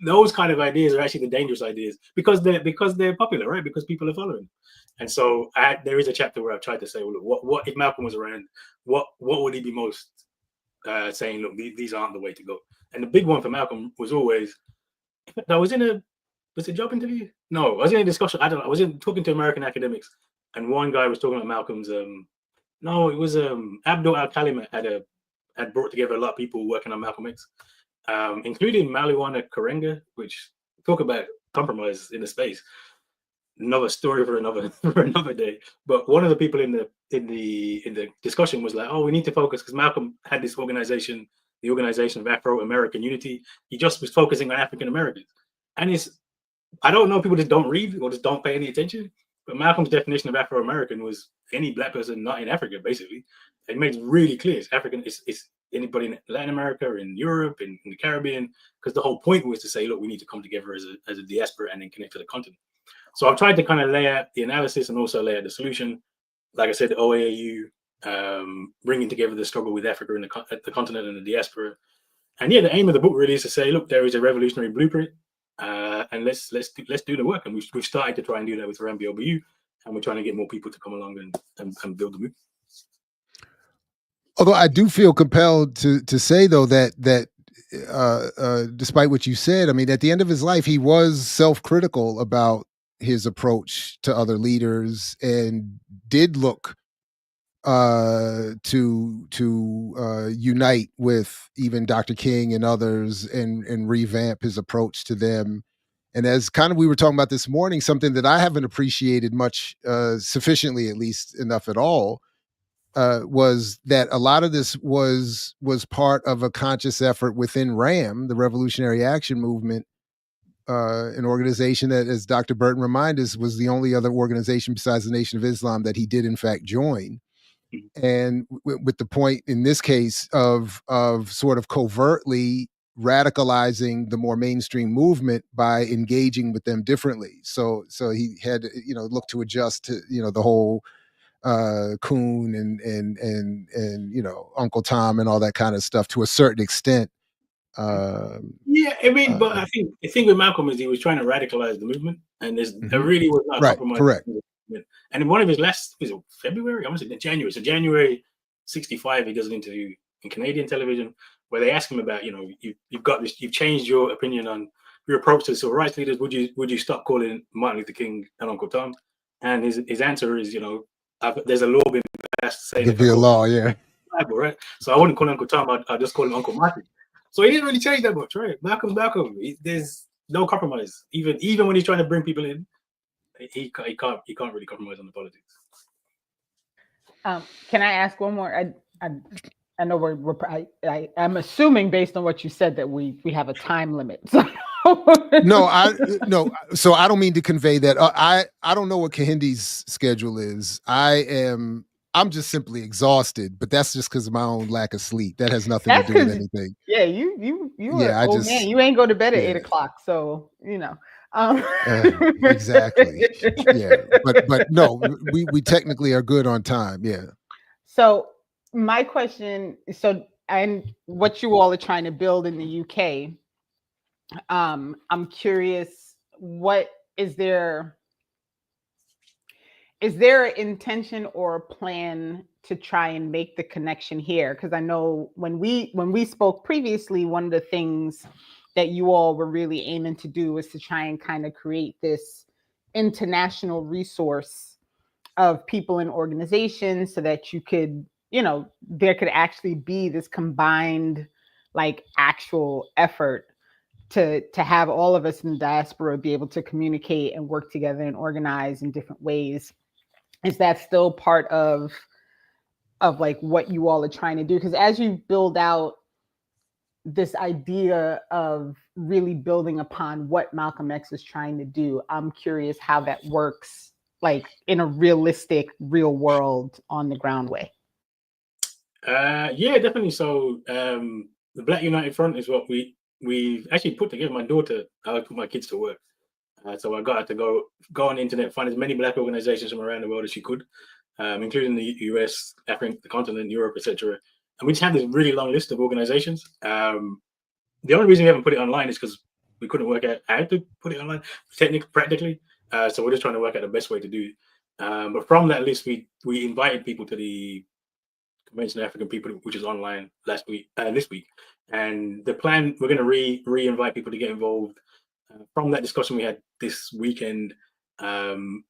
those kind of ideas are actually the dangerous ideas because they're popular, right? Because people are following. And so there is a chapter where I've tried to say, well, look, what if Malcolm was around? What would he be most saying? Look, these aren't the way to go. And the big one for Malcolm was always. I was in a job interview? No, I was in a discussion. I don't know. I was talking to American academics, and one guy was talking about Malcolm's. No, it was Abdul Al-Kalimat had brought together a lot of people working on Malcolm X, including Maliwana Karenga, which talk about compromise in the space. Another story for another day. But one of the people in the discussion was like, "Oh, we need to focus," because Malcolm had this organization, the Organization of Afro-American Unity. He just was focusing on African Americans, and I don't know, people just don't read or just don't pay any attention. But Malcolm's definition of Afro-American was any Black person not in Africa, basically. It makes really clear it's African. It's anybody in Latin America, in Europe, in the Caribbean, because the whole point was to say, look, we need to come together as a diaspora and then connect to the continent. So I've tried to kind of lay out the analysis and also lay out the solution. Like I said, the OAAU, bringing together the struggle with Africa and the continent and the diaspora. And yeah, the aim of the book really is to say, look, there is a revolutionary blueprint, and let's do the work. And we've started to try and do that with Rambi OBU, and we're trying to get more people to come along and build the movement. Although I do feel compelled to say, though, that despite what you said, I mean, at the end of his life, he was self-critical about his approach to other leaders and did look to unite with even Dr. King and others and revamp his approach to them. And as kind of we were talking about this morning, something that I haven't appreciated much, sufficiently, at least enough at all, was that a lot of this was part of a conscious effort within RAM, the Revolutionary Action Movement, an organization that, as Dr. Burton reminded us, was the only other organization besides the Nation of Islam that he did in fact join. And with the point in this case of sort of covertly radicalizing the more mainstream movement by engaging with them differently. So he had, look to adjust to, the whole coon and Uncle Tom and all that kind of stuff to a certain extent. Yeah, I mean, but I think the thing with Malcolm is he was trying to radicalize the movement, and there really was not a compromise. Correct. And in one of his last, was it February? I want to say January. So January 65, he does an interview in Canadian television where they ask him about, you've got this, you've changed your opinion on your approach to the civil rights leaders. Would you stop calling Martin Luther King and Uncle Tom? And his answer is, there's a law being passed saying Give you a law, yeah. Bible, right? So I wouldn't call him Uncle Tom. I just call him Uncle Martin. So he didn't really change that much, right? Malcolm's Malcolm. There's no compromise. Even when he's trying to bring people in, he can't really compromise on the politics. Can I ask one more? I know I'm assuming based on what you said that we have a time limit. So. No. So I don't mean to convey that. I don't know what Kehinde's schedule is. I'm just simply exhausted, but that's just because of my own lack of sleep. That has nothing to do with anything. Yeah, you are an old man. You ain't go to bed at 8 o'clock, so exactly. Yeah, but no, we technically are good on time. Yeah. So my question, and what you all are trying to build in the UK, I'm curious, what is there an intention or a plan to try and make the connection here? Because I know when we spoke previously, one of the things that you all were really aiming to do was to try and kind of create this international resource of people and organizations so that you could, there could actually be this combined, like, actual effort to have all of us in the diaspora be able to communicate and work together and organize in different ways. Is that still part of like what you all are trying to do? Because as you build out this idea of really building upon what Malcolm X is trying to do, I'm curious how that works, like in a realistic, real world, on the ground way. Yeah, definitely. So the Black United Front is what we've actually put together. My daughter, I put my kids to work. So I got her to go on the internet, find as many Black organizations from around the world as she could, including the US, Africa, the continent, Europe, etc. And we just have this really long list of organizations. The only reason we haven't put it online is because we couldn't work out how to put it online, practically. So we're just trying to work out the best way to do it. But from that list, we invited people to the Convention of African People, which is online this week. And the plan, we're going to re-invite people to get involved. From that discussion we had this weekend, the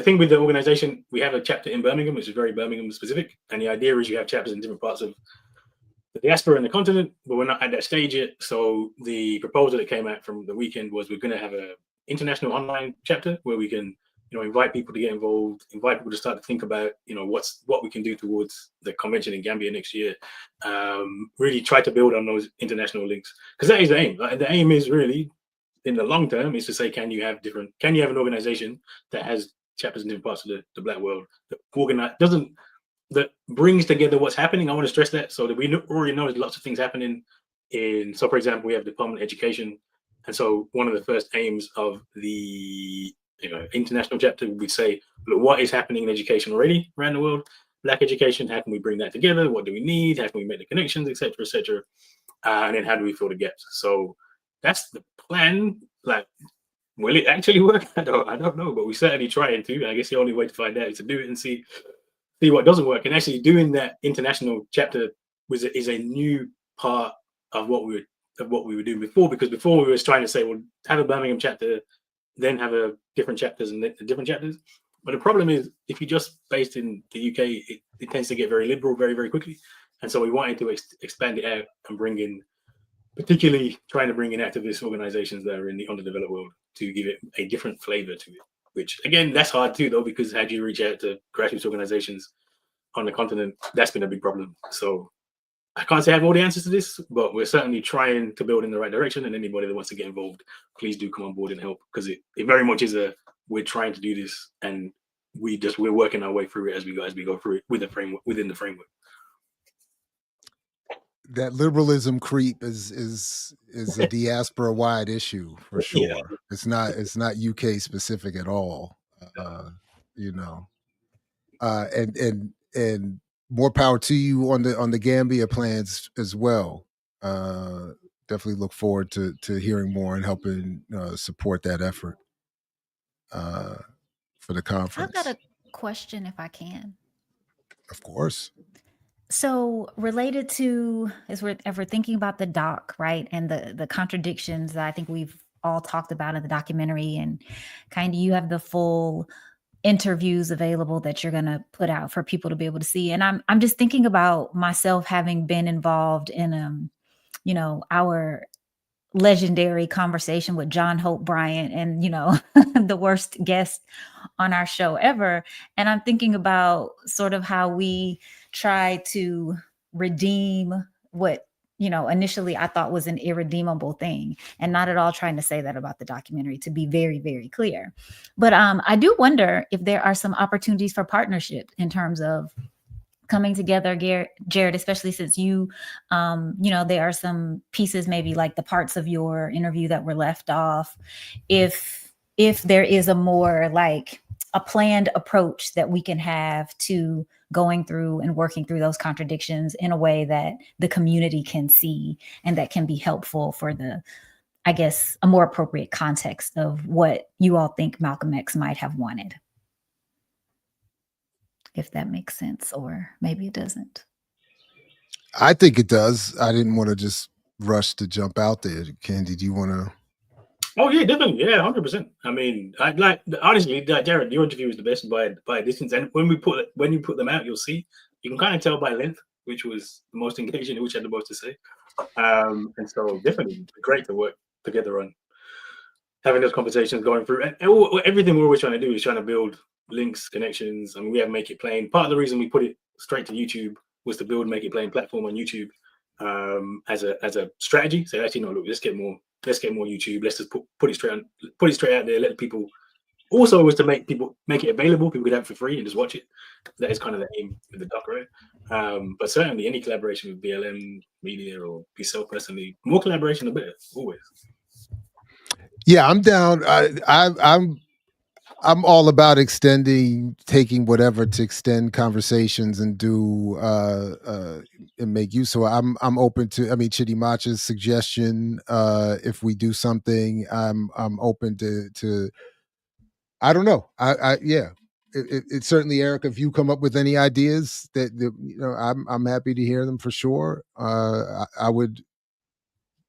thing with the organization, we have a chapter in Birmingham, which is very Birmingham specific. And the idea is you have chapters in different parts of the diaspora and the continent, but we're not at that stage yet. So the proposal that came out from the weekend was we're going to have an international online chapter where we can, invite people to get involved, invite people to start to think about, what we can do towards the convention in Gambia next year. Really try to build on those international links, because that is the aim. The aim is really, in the long term, is to say, can you have an organization that has chapters in different parts of the Black world that brings together what's happening? I want to stress that, so that we already know there's lots of things happening so for example, we have Department of Education, and so one of the first aims of the international chapter would say, look, what is happening in education already around the world, Black education, how can we bring that together, what do we need, how can we make the connections, etc. And then how do we fill the gaps? So that's the plan. Like, will it actually work? I don't know, but we're certainly trying to. I guess the only way to find out is to do it and see what doesn't work. And actually doing that international chapter is a new part of what we were doing before, because before we were trying to say, well, have a Birmingham chapter, then have a different chapters and different chapters. But the problem is, if you're just based in the UK, it tends to get very liberal very, very quickly. And so we wanted to expand it out and bring in, particularly trying to bring in activist organizations that are in the underdeveloped world to give it a different flavor to it, which again, that's hard too, though, because how do you reach out to grassroots organizations on the continent? That's been a big problem. So I can't say I have all the answers to this, but we're certainly trying to build in the right direction. And anybody that wants to get involved, please do come on board and help, because it very much is we're trying to do this, and we're working our way through it as we go through it within the framework. That liberalism creep is a diaspora wide issue for sure. Yeah. It's not UK specific at all. And more power to you on the Gambia plans as well. Definitely look forward to hearing more and helping support that effort for the conference. I've got a question, if I can. Of course. So related to, as we're thinking about the doc, right, and the contradictions that I think we've all talked about in the documentary, and kind of you have the full interviews available that you're going to put out for people to be able to see. And I'm just thinking about myself having been involved in our legendary conversation with John Hope Bryant and the worst guest on our show ever. And I'm thinking about sort of how we try to redeem what initially I thought was an irredeemable thing, and not at all trying to say that about the documentary, to be very, very clear. But I do wonder if there are some opportunities for partnership in terms of coming together, Jared, especially since there are some pieces, maybe like the parts of your interview that were left off. If there is a more like a planned approach that we can have to going through and working through those contradictions in a way that the community can see and that can be helpful for a more appropriate context of what you all think Malcolm X might have wanted. If that makes sense, or maybe it doesn't. I think it does. I didn't want to just rush to jump out there. Kehinde, do you want to? Oh yeah, definitely. Yeah, 100%. I mean, honestly, Jared, your interview was the best by a distance. And when you put them out, you'll see you can kind of tell by length which was the most engaging, which had the most to say. And so definitely great to work together on having those conversations, going through, and everything we're always trying to do is trying to build links, connections. I mean, we have Make It Plain. Part of the reason we put it straight to YouTube was to build Make It Plain platform on YouTube as a strategy. So actually, no, look, let's get more YouTube. Let's just put it straight out there. Let people. Also, was to make it available. People could have it for free and just watch it. That is kind of the aim with the doc, right? But certainly, any collaboration with BLM Media or yourself personally, more collaboration the better, always. Yeah, I'm down. I'm all about taking whatever to extend conversations and do and make use. So I'm open to. I mean, Chidi Macha's suggestion. If we do something, I'm open to. I don't know. Yeah. It certainly, Erika, if you come up with any ideas that I'm happy to hear them for sure. I would.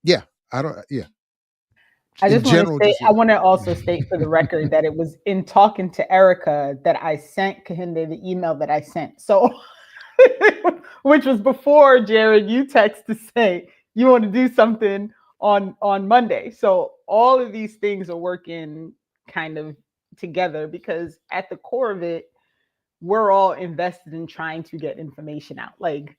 Yeah. I don't. Yeah. I just want to say, I want to also state for the record that it was in talking to Erika that I sent Kehinde the email that I sent. So, which was before, Jared, you text to say you want to do something on Monday. So all of these things are working kind of together, because at the core of it, we're all invested in trying to get information out. Like,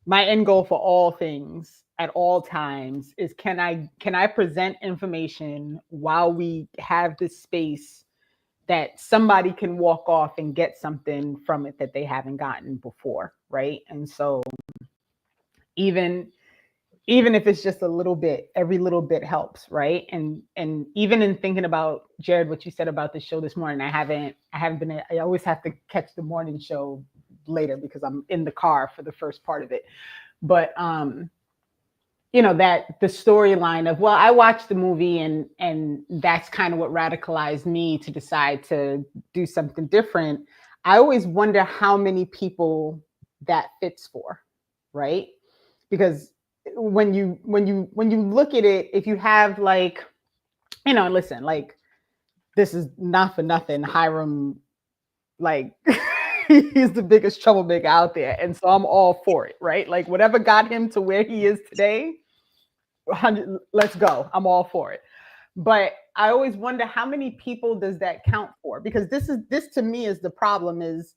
my end goal for all things at all times is can I present information while we have this space that somebody can walk off and get something from it that they haven't gotten before, right? And so even if it's just a little bit, every little bit helps, right? And even in thinking about, Jared, what you said about the show this morning, I always have to catch the morning show later because I'm in the car for the first part of it. But that the storyline of, well, I watched the movie and that's kind of what radicalized me to decide to do something different. I always wonder how many people that fits for, right? Because when you look at it, if you have like, listen, like, this is not for nothing, Hiram, like he's the biggest troublemaker out there. And so I'm all for it, right? Like, whatever got him to where he is today, let's go. I'm all for it. But I always wonder, how many people does that count for? Because this to me is the problem, is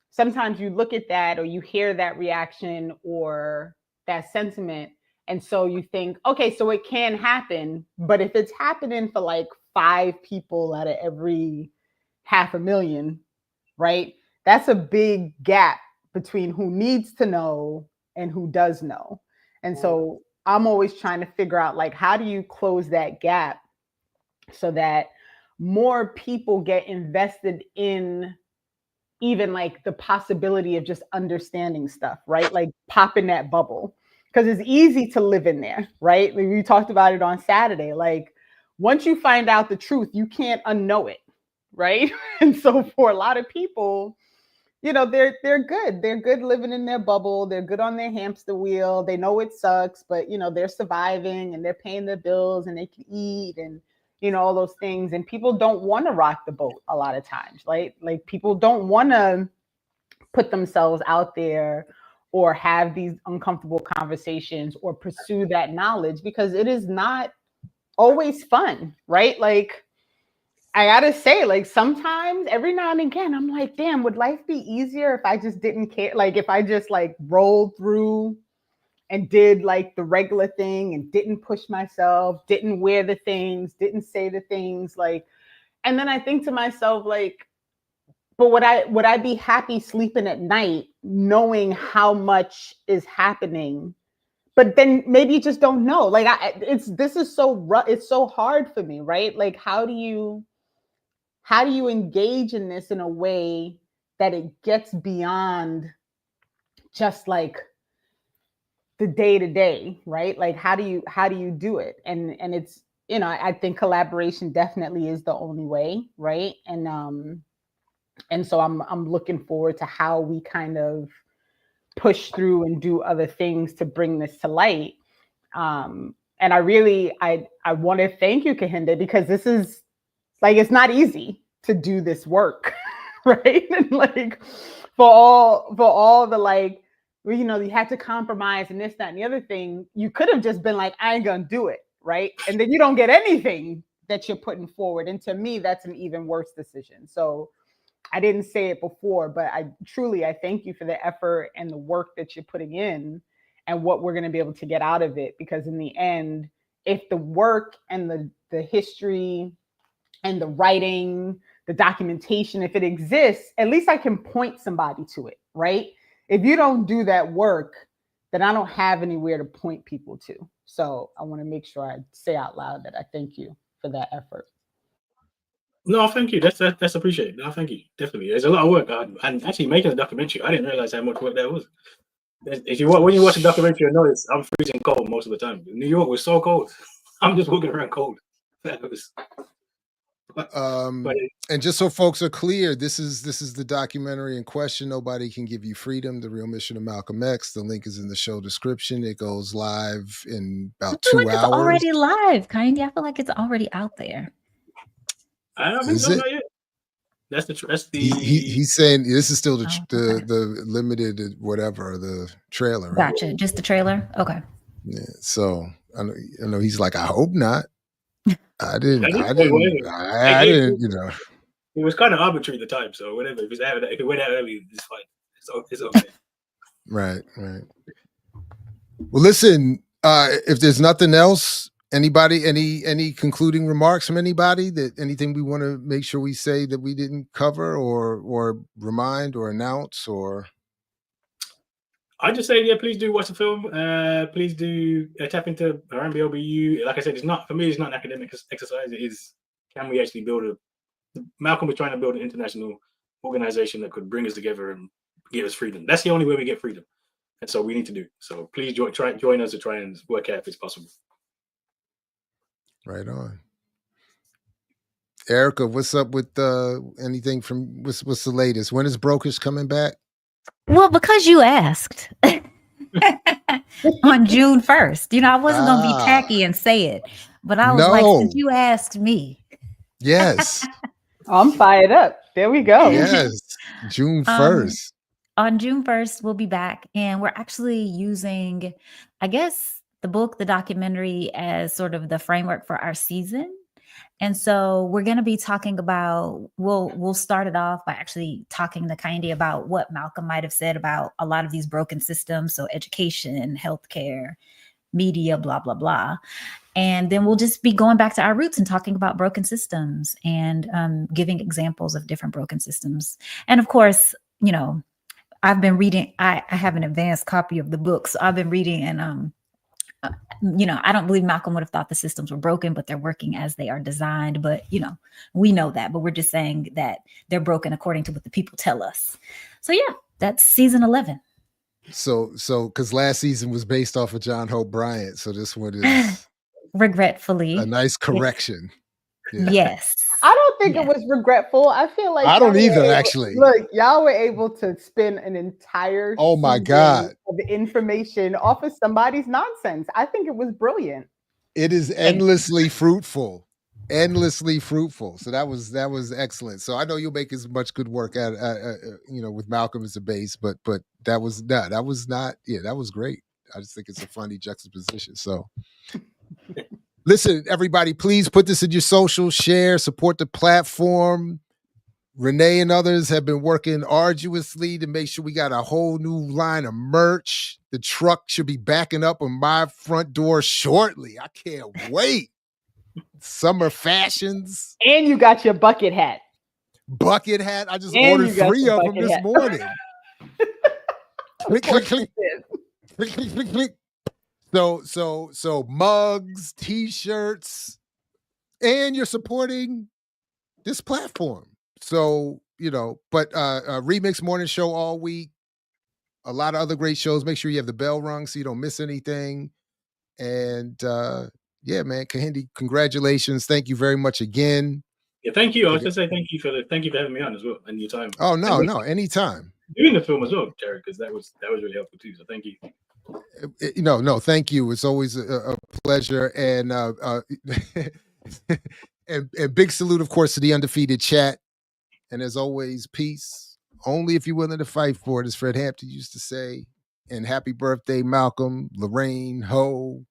sometimes you look at that or you hear that reaction or that sentiment, and so you think, okay, so it can happen. But if it's happening for like 5 people out of every 500,000, right? That's a big gap between who needs to know and who does know. And so I'm always trying to figure out, like, how do you close that gap so that more people get invested in even like the possibility of just understanding stuff, right? Like popping that bubble, because it's easy to live in there, right? Like, we talked about it on Saturday. Like, once you find out the truth, you can't unknow it, right? And so for a lot of people, they're good. They're good living in their bubble. They're good on their hamster wheel. They know it sucks, but they're surviving and they're paying their bills and they can eat and all those things. And people don't want to rock the boat a lot of times, right? Like people don't want to put themselves out there or have these uncomfortable conversations or pursue that knowledge because it is not always fun, right? Like, I gotta say, like sometimes every now and again, I'm like, damn, would life be easier if I just didn't care? Like if I just like rolled through and did like the regular thing and didn't push myself, didn't wear the things, didn't say the things, like, and then I think to myself, like, but would I be happy sleeping at night knowing how much is happening? But then maybe you just don't know. Like this is so rough. It's so hard for me, right? Like how do you engage in this in a way that it gets beyond just like the day to day, right? Like how do you do it? And it's, I think collaboration definitely is the only way, right? And so I'm looking forward to how we kind of push through and do other things to bring this to light. And I want to thank you, Kehinde, because this is like, it's not easy to do this work, right? And like for all the like, you had to compromise and this, that, and the other thing, you could have just been like, I ain't gonna do it, right? And then you don't get anything that you're putting forward. And to me, that's an even worse decision. So I didn't say it before, but I thank you for the effort and the work that you're putting in and what we're going to be able to get out of it. Because in the end, if the work and the history and the writing, the documentation, if it exists, at least I can point somebody to it, right? If you don't do that work, then I don't have anywhere to point people to. So I want to make sure I say out loud that I thank you for that effort. No, thank you. That's appreciated. No, thank you. Definitely. There's a lot of work. And actually making a documentary, I didn't realize how much work that was. When you watch a documentary, you notice I'm freezing cold most of the time. New York was so cold. I'm just walking around cold. And just so folks are clear, this is the documentary in question. Nobody Can Give You Freedom: The Real Mission of Malcolm X. The link is in the show description. It goes live in about 2 hours. It's already live, Kehinde. I feel like it's already out there. I don't think so, not yet. That's the. He's saying this is still the limited whatever, the trailer. Right? Gotcha. Just the trailer. Okay. Yeah. So I know he's like, I hope not. I didn't. It was kind of arbitrary at the time, so whatever. If it went out early, it's fine. It's okay. Right. Well, listen. If there's nothing else, anybody, any concluding remarks from anybody? That anything we want to make sure we say that we didn't cover, or remind, or announce, or. I just say, yeah, please do watch the film. Please do tap into RMBLBU. Like I said, it's not an academic exercise. It is, can we actually build Malcolm was trying to build an international organization that could bring us together and give us freedom. That's the only way we get freedom. And so we need to do. So please join us to try and work out if it's possible. Right on. Erika, what's up with anything from what's the latest? When is Brokers coming back? Well, because you asked on June 1st, I wasn't going to be tacky and say it, but I was like, since you asked me. Yes. I'm fired up. There we go. Yes. June 1st. On June 1st, we'll be back, and we're actually using, I guess, the book, the documentary as sort of the framework for our season. And so we're going to be talking about, we'll start it off by actually talking to Kehinde about what Malcolm might have said about a lot of these broken systems. So education, healthcare, media, blah, blah, blah. And then we'll just be going back to our roots and talking about broken systems and giving examples of different broken systems. And of course, I've been reading, I have an advanced copy of the book. So I've been reading and, I don't believe Malcolm would have thought the systems were broken, but they're working as they are designed. But, we know that, but we're just saying that they're broken according to what the people tell us. So yeah, that's season 11. So, because last season was based off of John Hope Bryant. So this one is regretfully a nice correction. Yeah. Yes. I don't think it was regretful. I feel like I don't either, actually. Look, y'all were able to spin an entire oh my God of information off of somebody's nonsense. I think it was brilliant. It is endlessly fruitful. endlessly fruitful. So that was excellent. So I know you'll make as much good work at with Malcolm as a base, but that was not that was great. I just think it's a funny juxtaposition. So listen, everybody, please put this in your social, share, support the platform. Renee and others have been working arduously to make sure we got a whole new line of merch. The truck should be backing up on my front door shortly. I can't wait. Summer fashions. And you got your bucket hat. Bucket hat. I just And ordered you got 3 your of them bucket this hat. morning. Click, click, click. Click, click, click, click. So mugs, t-shirts, and you're supporting this platform. So, but Remix Morning Show all week. A lot of other great shows. Make sure you have the bell rung so you don't miss anything. And yeah, man, Kehinde, congratulations. Thank you very much again. Yeah, thank you. I was just say thank you for having me on as well and your time. Oh no, anytime. Doing the film as well, Jared, because that was really helpful too. So thank you. No, thank you. It's always a pleasure. And and big salute, of course, to the undefeated chat. And as always, peace. Only if you're willing to fight for it, as Fred Hampton used to say. And happy birthday, Malcolm, Lorraine, Ho,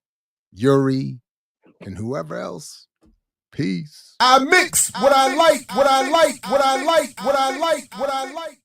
Yuri, and whoever else. Peace. I mix what I like, what I like, what I like, what I like, what I like.